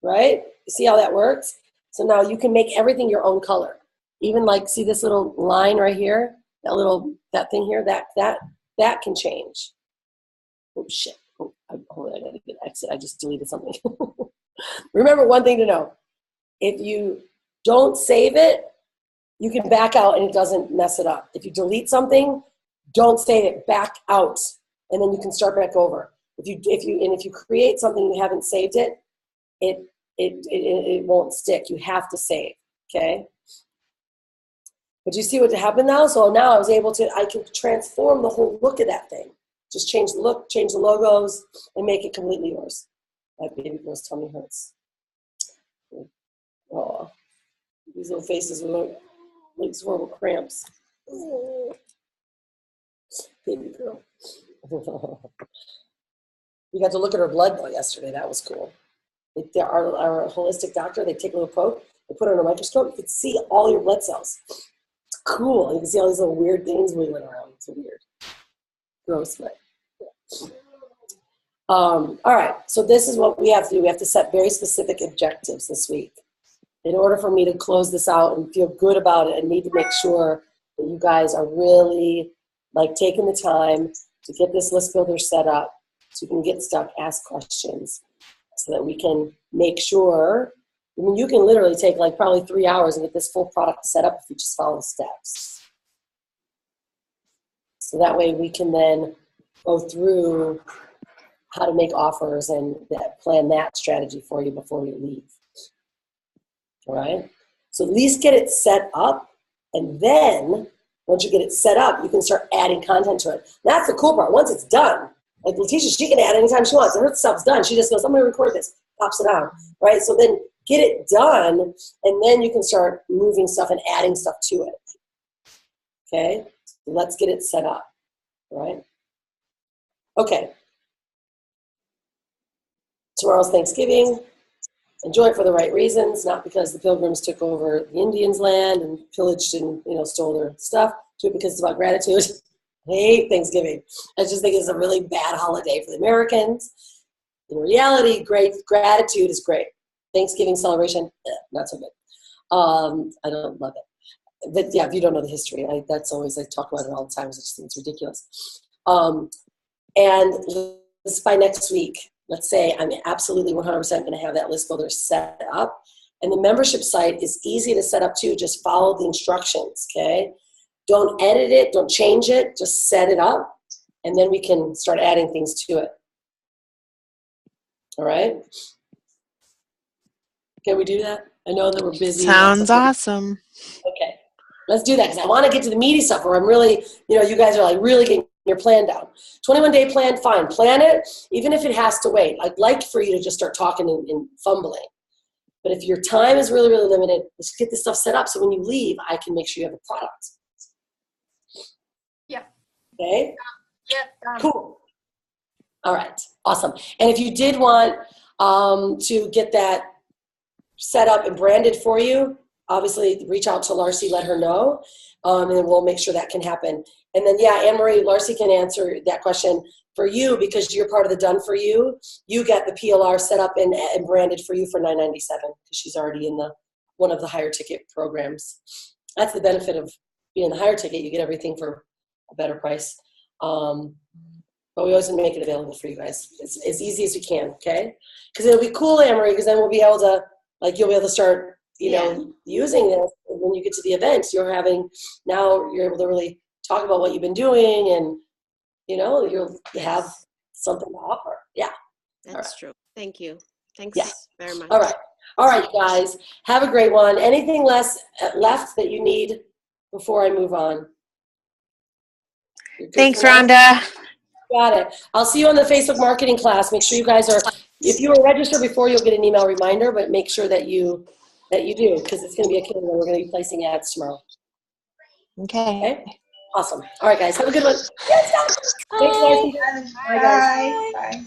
Speaker 2: Right? You see how that works? So now you can make everything your own color. Even like, see this little line right here? That thing here, that can change. Oh shit. Oh, I gotta get exit. I just deleted something. Remember one thing to know. If you don't save it, you can back out and it doesn't mess it up. If you delete something, don't save it, back out, and then you can start back over. If you create something you haven't saved it, it won't stick. You have to save, okay? But you see what happened now? So now I can transform the whole look of that thing. Just change the look, change the logos, and make it completely yours. My baby girl's tummy hurts. Oh, these little faces look like horrible cramps. Oh, baby girl. We got to look at her blood though yesterday. That was cool. Our holistic doctor, they take a little poke, they put it on a microscope, you could see all your blood cells. It's cool. You can see all these little weird things wiggling around. It's weird. Gross, but yeah. All right, so this is what we have to do. We have to set very specific objectives this week. In order for me to close this out and feel good about it, I need to make sure that you guys are really like taking the time to get this list builder set up so you can get stuck, ask questions, so that we can make sure. I mean, you can literally take like probably 3 hours and get this full product set up if you just follow the steps. So that way we can then go through how to make offers and plan that strategy for you before you leave. All right? So at least get it set up, and then once you get it set up, you can start adding content to it. That's the cool part. Once it's done, like Letitia, she can add anytime she wants. Her stuff's done. She just goes, I'm going to record this, pops it on, right? So then get it done, and then you can start moving stuff and adding stuff to it. Okay? So let's get it set up, right? Okay. Tomorrow's Thanksgiving. Enjoy it for the right reasons, not because the Pilgrims took over the Indians' land and pillaged and stole their stuff. Do it because it's about gratitude. I hate Thanksgiving. I just think it's a really bad holiday for the Americans. In reality, great gratitude is great. Thanksgiving celebration, not so good. I don't love it. But yeah, if you don't know the history, that's always, I talk about it all the time. I just think it's ridiculous. And this by next week, let's say I'm absolutely 100% going to have that list builder set up. And the membership site is easy to set up too. Just follow the instructions, okay? Don't edit it. Don't change it. Just set it up. And then we can start adding things to it. All right? Can we do that? I know that we're busy.
Speaker 7: Sounds awesome.
Speaker 2: Okay. Let's do that because I want to get to the meaty stuff where I'm really, you guys are like really getting your plan down. 21-day plan, fine. Plan it, even if it has to wait. I'd like for you to just start talking and fumbling. But if your time is really, really limited, let's get this stuff set up so when you leave, I can make sure you have a product.
Speaker 4: Yeah.
Speaker 2: Okay?
Speaker 4: Yeah.
Speaker 2: Cool. All right. Awesome. And if you did want to get that set up and branded for you, obviously reach out to Larcy, let her know, and then we'll make sure that can happen. And then, yeah, Anne-Marie, Larcy can answer that question for you because you're part of the Done For You. You get the PLR set up and branded for you for $9.97 because she's already in one of the higher ticket programs. That's the benefit of being the higher ticket. You get everything for a better price. But we always want to make it available for you guys as easy as we can, okay? Because it'll be cool, Anne-Marie, because then we'll be able to, you'll be able to start, using this. And when you get to the event, you're able to really talk about what you've been doing and, you'll have something to offer. Yeah.
Speaker 5: That's true. Thank you. Thanks very much.
Speaker 2: All right, you guys. Have a great one. Anything left that you need before I move on?
Speaker 7: Thanks, Rhonda.
Speaker 2: Got it. I'll see you on the Facebook marketing class. Make sure you guys if you were registered before, you'll get an email reminder, but make sure that you that you do, because it's going to be a killer. We're going to be placing ads tomorrow.
Speaker 7: Okay.
Speaker 2: Awesome. All right, guys. Have a good one. Thanks, Darcy.
Speaker 8: Bye. Bye.